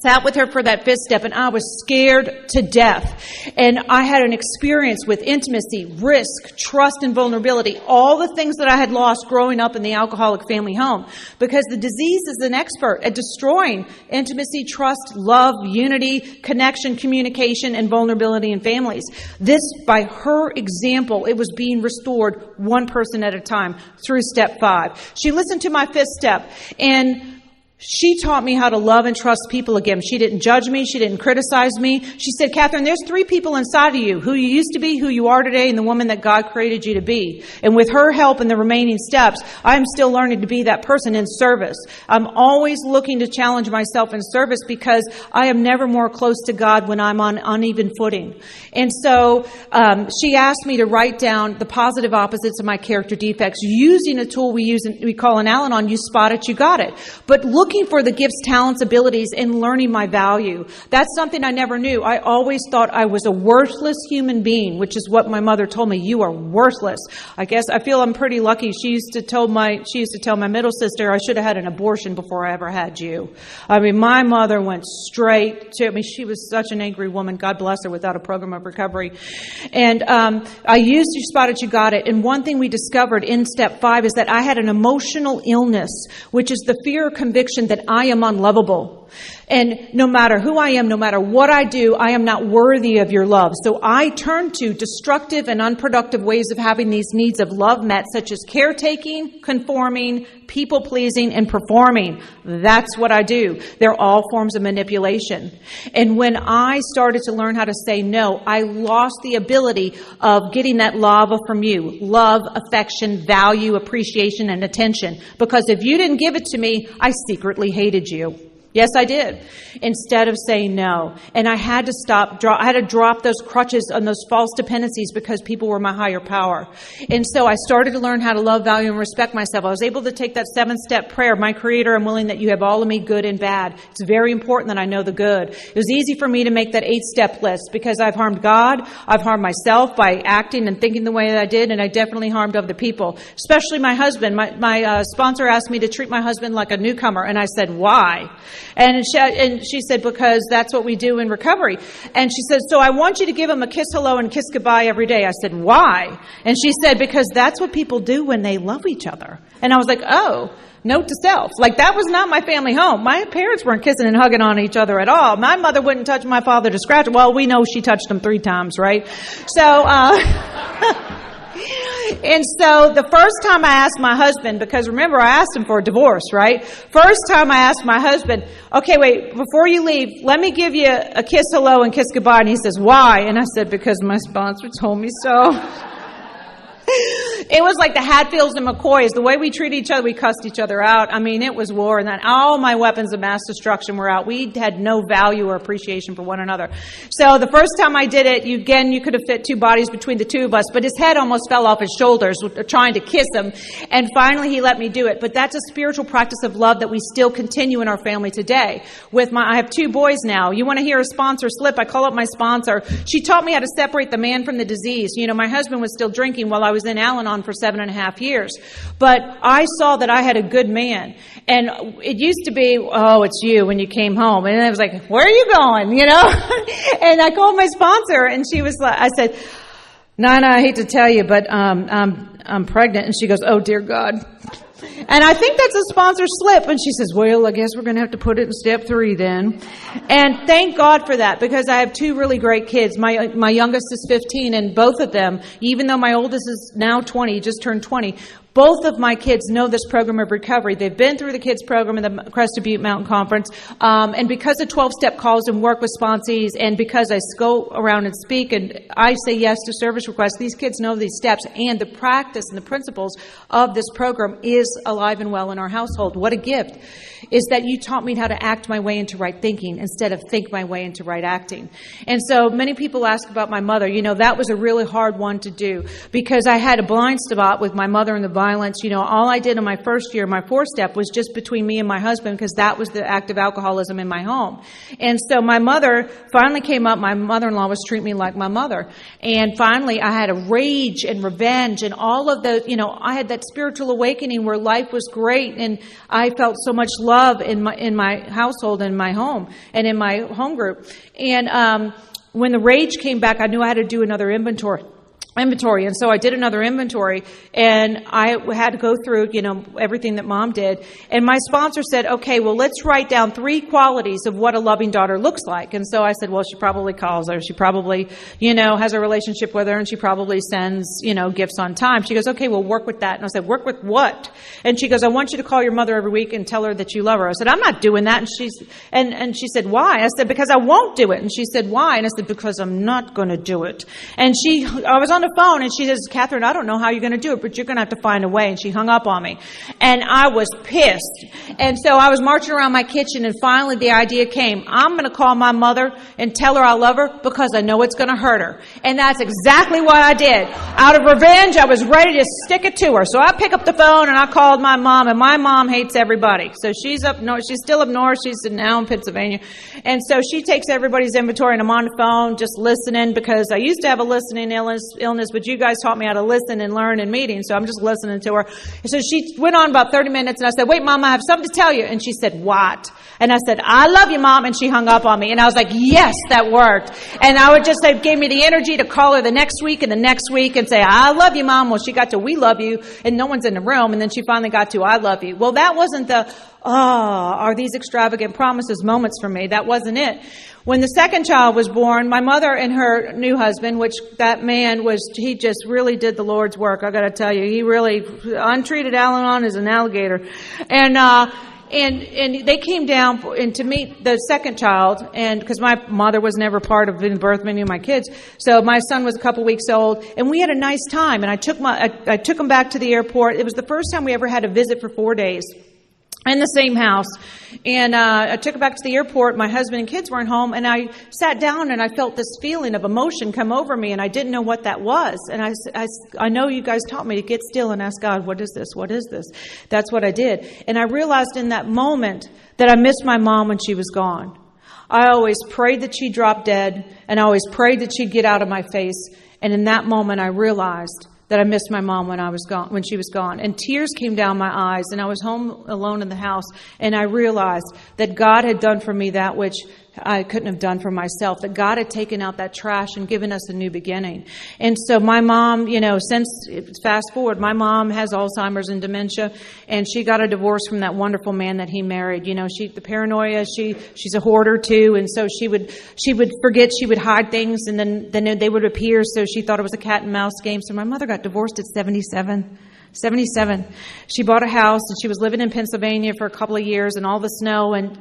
sat with her for that 5th step, and I was scared to death. And I had an experience with intimacy, risk, trust, and vulnerability, all the things that I had lost growing up in the alcoholic family home, because the disease is an expert at destroying intimacy, trust, love, unity, connection, communication, and vulnerability in families. This, by her example, it was being restored one person at a time through step 5. She listened to my 5th step, and she taught me how to love and trust people again. She didn't judge me. She didn't criticize me. She said, "Catherine, there's 3 people inside of you: who you used to be, who you are today, and the woman that God created you to be." And with her help in the remaining steps, I'm still learning to be that person in service. I'm always looking to challenge myself in service, because I am never more close to God when I'm on uneven footing. And so she asked me to write down the positive opposites of my character defects using a tool we call an Al-Anon. You spot it, you got it. But looking for the gifts, talents, abilities, and learning my value. That's something I never knew. I always thought I was a worthless human being, which is what my mother told me. "You are worthless." I guess I feel I'm pretty lucky. She used to tell my middle sister, "I should have had an abortion before I ever had you." I mean, my mother went straight to me. She was such an angry woman. God bless her, without a program of recovery. And I used "You Spot It, You Got It." And one thing we discovered in step 5 is that I had an emotional illness, which is the fear or conviction that I am unlovable. And no matter who I am, no matter what I do, I am not worthy of your love. So I turn to destructive and unproductive ways of having these needs of love met, such as caretaking, conforming, people-pleasing, and performing. That's what I do. They're all forms of manipulation. And when I started to learn how to say no, I lost the ability of getting that lava from you. Love, affection, value, appreciation, and attention. Because if you didn't give it to me, I secretly hated you. Yes, I did. Instead of saying no. And I had to I had to drop those crutches and those false dependencies, because people were my higher power. And so I started to learn how to love, value, and respect myself. I was able to take that 7-step prayer: "My Creator, I'm willing that you have all of me, good and bad." It's very important that I know the good. It was easy for me to make that 8-step list, because I've harmed God, I've harmed myself by acting and thinking the way that I did, and I definitely harmed other people, especially my husband. My sponsor asked me to treat my husband like a newcomer, and I said, "Why?" And she said, "Because that's what we do in recovery." And she said, "So I want you to give him a kiss hello and kiss goodbye every day." I said, "Why?" And she said, "Because that's what people do when they love each other." And I was like, oh, note to self. Like, that was not my family home. My parents weren't kissing and hugging on each other at all. My mother wouldn't touch my father to scratch. Well, we know she touched him 3 times, right? So, and so the first time I asked my husband, because remember, I asked him for a divorce, right? First time I asked my husband, "Okay, wait, before you leave, let me give you a kiss hello and kiss goodbye." And he says, "Why?" And I said, "Because my sponsor told me so." It was like the Hatfields and McCoys. The way we treated each other, we cussed each other out. I mean, it was war, and then all my weapons of mass destruction were out. We had no value or appreciation for one another. So the first time I did it, you could have fit 2 bodies between the 2 of us, but his head almost fell off his shoulders trying to kiss him. And finally, he let me do it. But that's a spiritual practice of love that we still continue in our family today. I have 2 boys now. You want to hear a sponsor slip? I call up my sponsor. She taught me how to separate the man from the disease. You know, my husband was still drinking while I was in Al-Anon for 7.5 years. But I saw that I had a good man. And it used to be, "Oh, it's you," when you came home. And I was like, "Where are you going?" You know? And I called my sponsor, and she was like, I said, "Nana, I hate to tell you, but I'm pregnant." And she goes, "Oh, dear God." And I think that's a sponsor slip. And she says, well, I guess we're going to have to put it in step 3 then. And thank God for that, because I have 2 really great kids. My youngest is 15, and both of them, even though my oldest is now 20, just turned 20, both of my kids know this program of recovery. They've been through the kids program in the Crested Butte Mountain Conference. And because of 12-step calls and work with sponsees, and because I go around and speak and I say yes to service requests, these kids know these steps, and the practice and the principles of this program is alive and well in our household. What a gift is that you taught me how to act my way into right thinking instead of think my way into right acting. And so many people ask about my mother. That was a really hard one to do, because I had a blind spot with my mother and the violence. All I did in my first year, my 4th step, was just between me and my husband, because that was the active alcoholism in my home. And so my mother finally came up. My mother-in-law was treating me like my mother. And finally, I had a rage and revenge and all of those. I had that spiritual awakening where life was great, and I felt so much love in my household, in my home, and in my home group. And when the rage came back, I knew I had to do another inventory. And so I did another inventory, and I had to go through, everything that Mom did. And my sponsor said, okay, well, let's write down 3 qualities of what a loving daughter looks like. And so I said, well, she probably calls her. She probably, has a relationship with her, and she probably sends, gifts on time. She goes, okay, we'll work with that. And I said, work with what? And she goes, I want you to call your mother every week and tell her that you love her. I said, I'm not doing that. And she said, why? I said, because I won't do it. And she said, why? And I said, because I'm not going to do it. And I was on the phone, and she says, Catherine, I don't know how you're going to do it, but you're going to have to find a way. And she hung up on me. And I was pissed. And so I was marching around my kitchen, and finally the idea came. I'm going to call my mother and tell her I love her, because I know it's going to hurt her. And that's exactly what I did. Out of revenge, I was ready to stick it to her. So I pick up the phone, and I called my mom, and my mom hates everybody. So she's up north. She's still up north. She's now in Pennsylvania. And so she takes everybody's inventory, and I'm on the phone just listening, because I used to have a listening illness, but you guys taught me how to listen and learn in meetings, so I'm just listening to her. And so she went on about 30 minutes, and I said, wait, Mom, I have something to tell you. And she said, what? And I said, I love you, Mom. And she hung up on me. And I was like, yes, that worked. And I would just say, gave me the energy to call her the next week and the next week and say, I love you, Mom. Well, she got to, we love you, and no one's in the room. And then she finally got to, I love you. Well, that wasn't the, are these extravagant promises moments for me. That wasn't it. When the second child was born, my mother and her new husband, which that man he just really did the Lord's work. I got to tell you, he really untreated Al-Anon as an alligator. And they came down and to meet the second child, and because my mother was never part of giving birth many of my kids, so my son was a couple weeks old, and we had a nice time. And I took him back to the airport. It was the first time we ever had a visit for 4 days in the same house. And I took it back to the airport. My husband and kids weren't home, and I sat down, and I felt this feeling of emotion come over me, and I didn't know what that was. And I know you guys taught me to get still and ask God, what is this? What is this? That's what I did. And I realized in that moment that I missed my mom when she was gone. I always prayed that she'd drop dead, and I always prayed that she'd get out of my face. And in that moment, I realized that I missed my mom when she was gone. And tears came down my eyes, and I was home alone in the house, and I realized that God had done for me that which I couldn't have done for myself, that God had taken out that trash and given us a new beginning. And so my mom, since fast forward, my mom has Alzheimer's and dementia, and she got a divorce from that wonderful man that he married. The paranoia, she's a hoarder too, and so she would forget, she would hide things, and then they would appear, so she thought it was a cat and mouse game. So my mother got divorced at 77. She bought a house, and she was living in Pennsylvania for a couple of years, and all the snow, and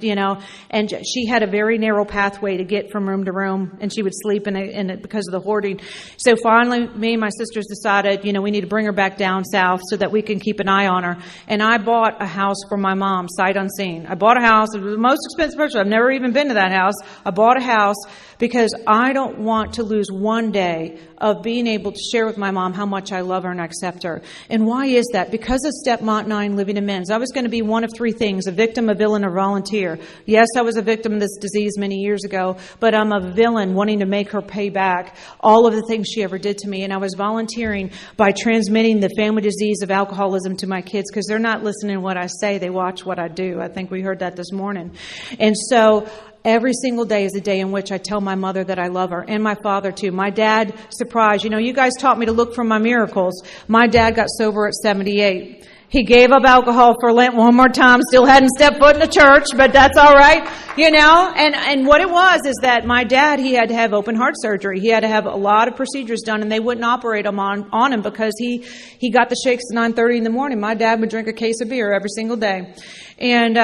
she had a very narrow pathway to get from room to room, and she would sleep in it because of the hoarding. So finally, me and my sisters decided, we need to bring her back down south so that we can keep an eye on her. And I bought a house for my mom, sight unseen. I bought a house. It was the most expensive purchase. I've never even been to that house. I bought a house because I don't want to lose one day of being able to share with my mom how much I love her and accept her. And why is that? Because of Step 9, Living Amends. I was going to be one of 3 things: a victim, a villain, or volunteer. Yes, I was a victim of this disease many years ago, but I'm a villain wanting to make her pay back all of the things she ever did to me. And I was volunteering by transmitting the family disease of alcoholism to my kids, because they're not listening to what I say, they watch what I do. I think we heard that this morning. And so every single day is a day in which I tell my mother that I love her, and my father too. My dad, surprise, you guys taught me to look for my miracles. My dad got sober at 78. He gave up alcohol for Lent one more time, still hadn't stepped foot in the church, but that's all right, And what it was is that my dad, he had to have open heart surgery. He had to have a lot of procedures done, and they wouldn't operate him on him because he got the shakes at 9:30 in the morning. My dad would drink a case of beer every single day. And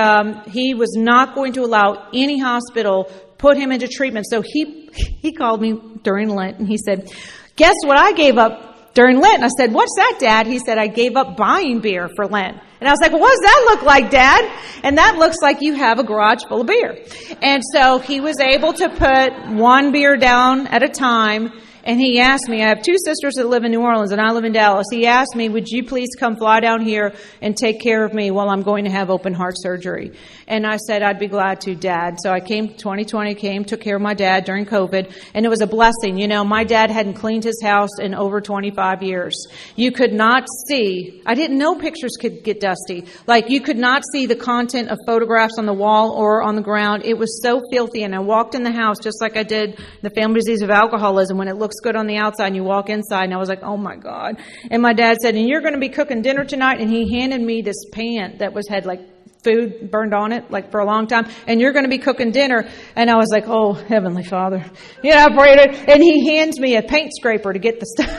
he was not going to allow any hospital put him into treatment. So he called me during Lent, and he said, "Guess what I gave up during Lent?" And I said, "What's that, Dad?" He said, "I gave up buying beer for Lent." And I was like, "Well, what does that look like, Dad?" And that looks like you have a garage full of beer. And so he was able to put one beer down at a time. And he asked me, I have two sisters that live in New Orleans and I live in Dallas. He asked me, "Would you please come fly down here and take care of me while I'm going to have open heart surgery?" And I said, "I'd be glad to, Dad." So I came, 2020, took care of my dad during COVID. And it was a blessing. My dad hadn't cleaned his house in over 25 years. You could not see, I didn't know pictures could get dusty. Like you could not see the content of photographs on the wall or on the ground. It was so filthy. And I walked in the house just like I did the family disease of alcoholism when it looks good on the outside and you walk inside, and I was like, "Oh my God." And my dad said, "And you're going to be cooking dinner tonight?" And he handed me this pan that had like food burned on it like for a long time, "And you're going to be cooking dinner." And I was like, "Oh, Heavenly Father." I prayed it. And he hands me a paint scraper to get the stuff.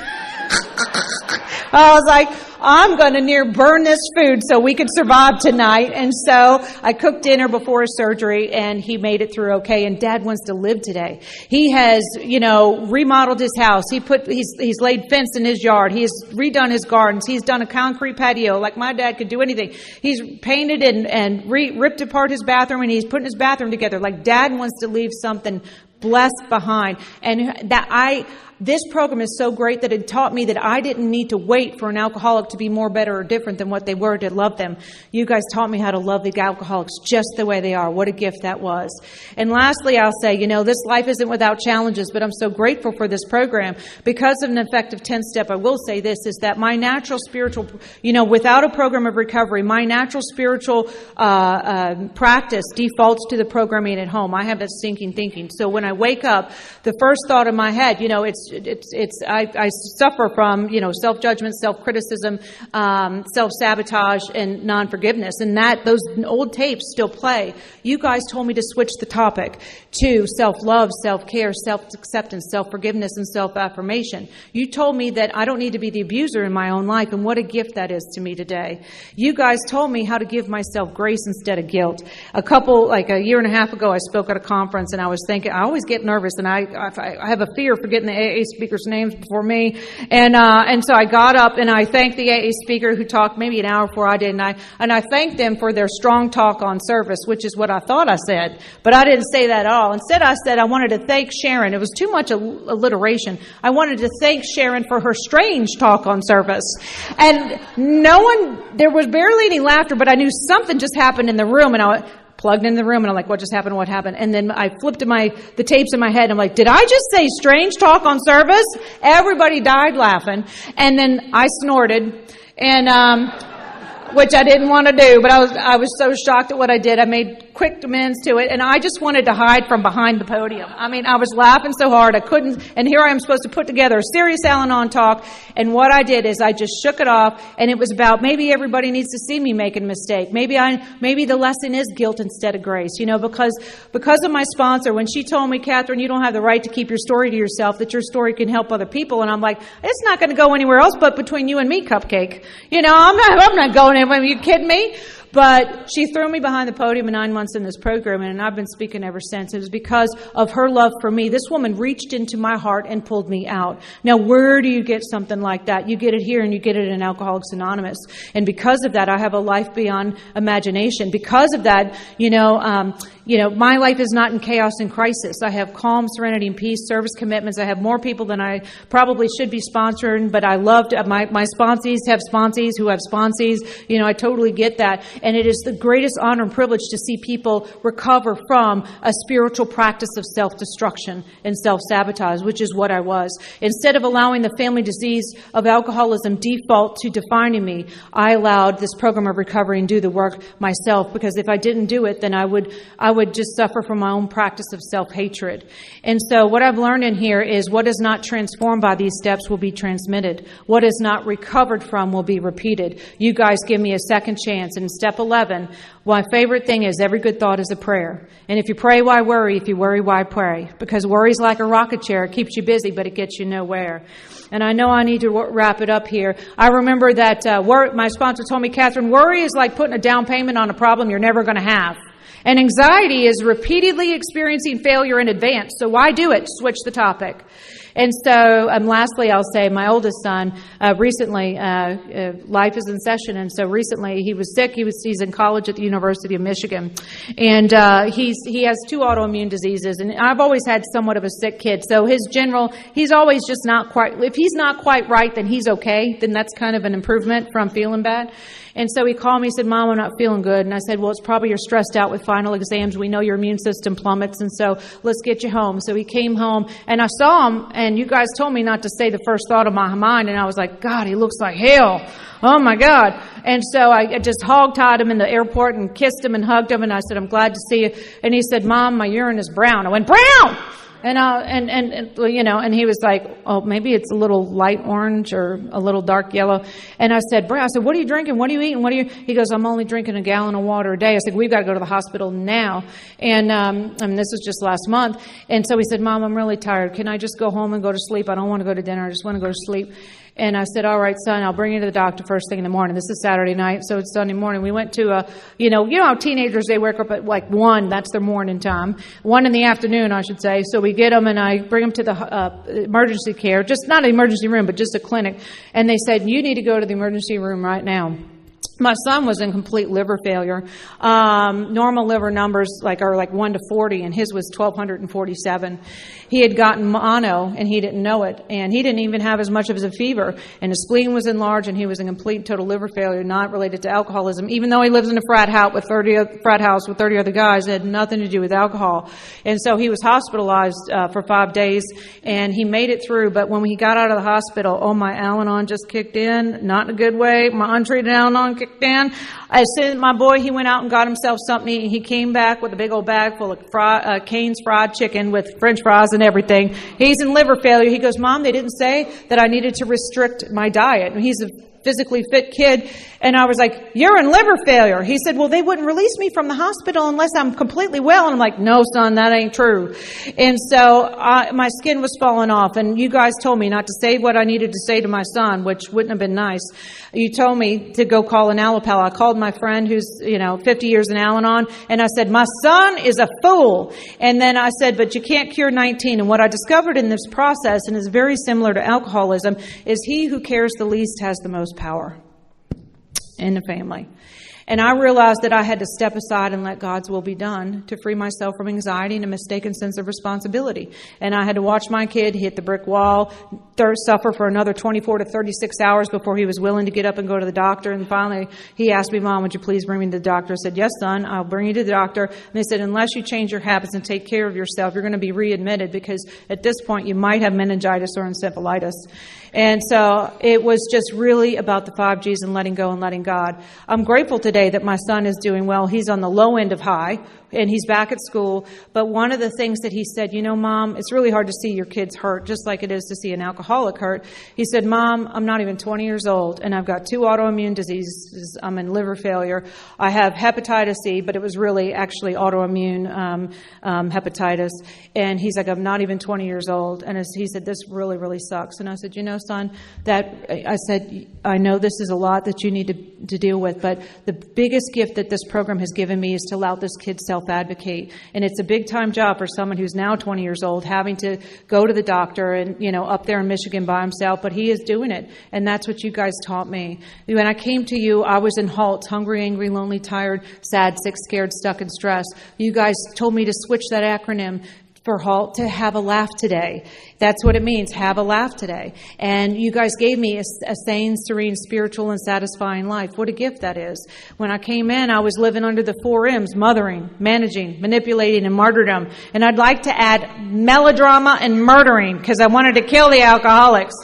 I was like, I'm going to near burn this food so we could survive tonight. And so I cooked dinner before his surgery, and he made it through okay. And Dad wants to live today. He has, remodeled his house. He's laid fence in his yard. He's redone his gardens. He's done a concrete patio like my dad could do anything. He's painted and ripped apart his bathroom, and he's putting his bathroom together. Like Dad wants to leave something blessed behind. And this program is so great that it taught me that I didn't need to wait for an alcoholic to be more better or different than what they were to love them. You guys taught me how to love the alcoholics just the way they are. What a gift that was. And lastly, I'll say, this life isn't without challenges, but I'm so grateful for this program. Because of an effective 10-step, I will say this, is that my natural spiritual, without a program of recovery, my natural spiritual practice defaults to the programming at home. I have that stinking thinking. So when I wake up, the first thought in my head, I suffer from, self-judgment, self-criticism, self-sabotage, and non-forgiveness. And those old tapes still play. You guys told me to switch the topic to self-love, self-care, self-acceptance, self-forgiveness, and self-affirmation. You told me that I don't need to be the abuser in my own life, and what a gift that is to me today. You guys told me how to give myself grace instead of guilt. A year and a half ago, I spoke at a conference, and I was thinking, I always get nervous, and I have a fear for getting the AA speakers' names before me. And so I got up and I thanked the AA speaker who talked maybe an hour before I did. And I thanked them for their strong talk on service, which is what I thought I said. But I didn't say that at all. Instead, I said I wanted to thank Sharon. It was too much alliteration. I wanted to thank Sharon for her strange talk on service. And there was barely any laughter, but I knew something just happened in the room. And I plugged in the room, and I'm like, what just happened? What happened? And then I flipped the tapes in my head. I'm like, did I just say strange talk on service? Everybody died laughing. And then I snorted, and which I didn't want to do, but I was so shocked at what I did. I made quick amends to it, and I just wanted to hide from behind the podium. I mean, I was laughing so hard I couldn't, and here I am supposed to put together a serious Al-Anon talk, and what I did is I just shook it off, and it was about maybe everybody needs to see me making a mistake. Maybe the lesson is guilt instead of grace, because of my sponsor, when she told me, Catherine, you don't have the right to keep your story to yourself, that your story can help other people, and I'm like, it's not going to go anywhere else but between you and me, Cupcake. I'm not going anywhere. Are you kidding me? But she threw me behind the podium in 9 months in this program, and I've been speaking ever since. It was because of her love for me. This woman reached into my heart and pulled me out. Now, where do you get something like that? You get it here, and you get it in Alcoholics Anonymous. And because of that, I have a life beyond imagination. Because of that, my life is not in chaos and crisis. I have calm, serenity, and peace, service commitments. I have more people than I probably should be sponsoring, but I loved my sponsees have sponsees who have sponsees. I totally get that. And it is the greatest honor and privilege to see people recover from a spiritual practice of self-destruction and self-sabotage, which is what I was. Instead of allowing the family disease of alcoholism default to defining me, I allowed this program of recovery and do the work myself, because if I didn't do it, then I would would just suffer from my own practice of self-hatred. And so what I've learned in here is what is not transformed by these steps will be transmitted. What is not recovered from will be repeated. You guys give me a second chance. And in step 11, my favorite thing is every good thought is a prayer. And if you pray, why worry? If you worry, why pray? Because worry's like a rocket chair. It keeps you busy, but it gets you nowhere. And I know I need to wrap it up here. I remember that my sponsor told me, Catherine, worry is like putting a down payment on a problem you're never going to have. And anxiety is repeatedly experiencing failure in advance. So why do it? Switch the topic. And so, lastly, I'll say my oldest son, recently, life is in session. And so recently he was sick. He's in college at the University of Michigan. And he has 2 autoimmune diseases. And I've always had somewhat of a sick kid. So he's always just not quite, if he's not quite right, then he's okay. Then that's kind of an improvement from feeling bad. And so he called me, he said, Mom, I'm not feeling good. And I said, well, it's probably you're stressed out with final exams. We know your immune system plummets, and so let's get you home. So he came home, and I saw him, and you guys told me not to say the first thought of my mind, and I was like, God, he looks like hell. Oh, my God. And so I just hog-tied him in the airport and kissed him and hugged him, and I said, I'm glad to see you. And he said, Mom, my urine is brown. I went, brown! And he was like, oh, maybe it's a little light orange or a little dark yellow. And I said, what are you drinking? What are you eating? He goes, I'm only drinking a gallon of water a day. I said, we've got to go to the hospital now. And this was just last month. And so he said, Mom, I'm really tired. Can I just go home and go to sleep? I don't want to go to dinner. I just want to go to sleep. And I said, all right, son, I'll bring you to the doctor first thing in the morning. This is Saturday night, so it's Sunday morning. We went to you know how teenagers, they wake up at like 1, that's their morning time. 1 in the afternoon, I should say. So we get them, and I bring them to the emergency care, just not an emergency room, but just a clinic. And they said, you need to go to the emergency room right now. My son was in complete liver failure. Normal liver numbers are like 1 to 40, and his was 1,247. He had gotten mono, and he didn't know it, and he didn't even have as much of a fever, and his spleen was enlarged, and he was in complete total liver failure, not related to alcoholism. Even though he lives in a frat house with 30 other guys, it had nothing to do with alcohol. And so he was hospitalized for 5 days, and he made it through. But when he got out of the hospital, my Al-Anon just kicked in, not in a good way. My untreated Al-Anon kicked in. As soon as my boy, he went out and got himself something to eat. He came back with a big old bag full of Cane's fried chicken with French fries and everything. He's in liver failure. He goes, Mom, they didn't say that I needed to restrict my diet. And he's a physically fit kid. And I was like, you're in liver failure. He said, well, they wouldn't release me from the hospital unless I'm completely well. And I'm like, no, son, that ain't true. And so my skin was falling off. And you guys told me not to say what I needed to say to my son, which wouldn't have been nice. You told me to go call an Allopal. I called my friend who's, 50 years in Al-Anon. And I said, my son is a fool. And then I said, but you can't cure 19. And what I discovered in this process, and is very similar to alcoholism, is he who cares the least has the most power in the family. And I realized that I had to step aside and let God's will be done to free myself from anxiety and a mistaken sense of responsibility. And I had to watch my kid hit the brick wall, suffer for another 24 to 36 hours before he was willing to get up and go to the doctor. And finally, he asked me, Mom, would you please bring me to the doctor? I said, yes, son, I'll bring you to the doctor. And they said, unless you change your habits and take care of yourself, you're going to be readmitted because at this point you might have meningitis or encephalitis. And so it was just really about the 5 Gs and letting go and letting God. I'm grateful today that my son is doing well. He's on the low end of high, and he's back at school. But one of the things that he said, Mom, it's really hard to see your kids hurt, just like it is to see an alcoholic hurt. He said, Mom, I'm not even 20 years old, and I've got 2 autoimmune diseases. I'm in liver failure. I have hepatitis C, but it was really actually autoimmune hepatitis. And he's like, I'm not even 20 years old. And he said, this really, really sucks. And I said, son, I know this is a lot that you need to deal with, but the biggest gift that this program has given me is to allow this kid self-advocate. And it's a big-time job for someone who's now 20 years old, having to go to the doctor and, up there in Michigan by himself, but he is doing it. And that's what you guys taught me. When I came to you, I was in HALT, hungry, angry, lonely, tired, sad, sick, scared, stuck, and stressed. You guys told me to switch that acronym for HALT to have a laugh today. That's what it means, have a laugh today. And you guys gave me a sane, serene, spiritual, and satisfying life. What a gift that is. When I came in, I was living under the 4 M's, mothering, managing, manipulating, and martyrdom. And I'd like to add melodrama and murdering because I wanted to kill the alcoholics.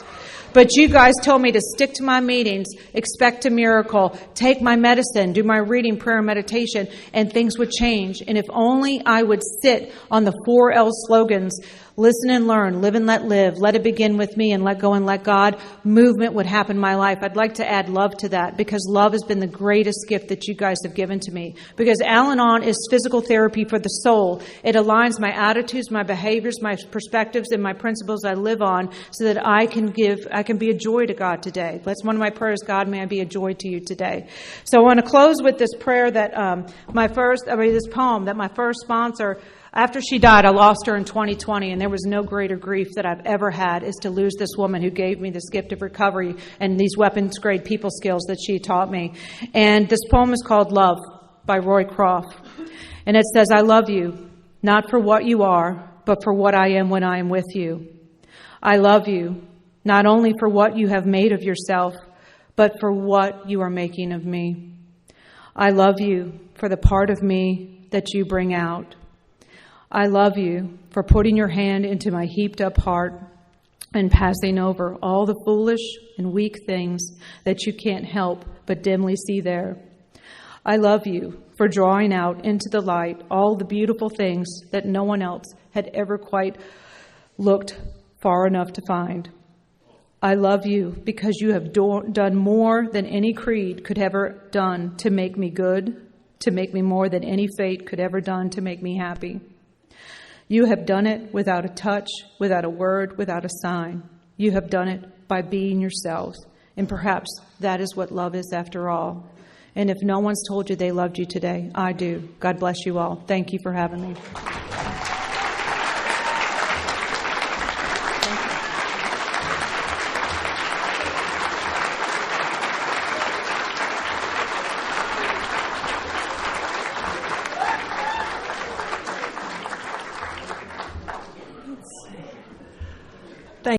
But you guys told me to stick to my meetings, expect a miracle, take my medicine, do my reading, prayer, and meditation, and things would change. And if only I would sit on the 4L slogans, listen and learn, live and let it begin with me, and let go and let God, movement would happen in my life. I'd like to add love to that, because love has been the greatest gift that you guys have given to me. Because Al-Anon is physical therapy for the soul. It aligns my attitudes, my behaviors, my perspectives, and my principles I live on, so that I can be a joy to God today. That's one of my prayers. God, may I be a joy to you today. So I want to close with this prayer that this poem that my first sponsor, after she died, I lost her in 2020, and there was no greater grief that I've ever had is to lose this woman who gave me this gift of recovery and these weapons-grade people skills that she taught me. And this poem is called Love by Roy Croft. And it says, I love you, not for what you are, but for what I am when I am with you. I love you, not only for what you have made of yourself, but for what you are making of me. I love you for the part of me that you bring out. I love you for putting your hand into my heaped up heart and passing over all the foolish and weak things that you can't help but dimly see there. I love you for drawing out into the light all the beautiful things that no one else had ever quite looked far enough to find. I love you because you have done more than any creed could ever done to make me good, to make me more than any fate could ever done to make me happy. You have done it without a touch, without a word, without a sign. You have done it by being yourselves. And perhaps that is what love is after all. And if no one's told you they loved you today, I do. God bless you all. Thank you for having me.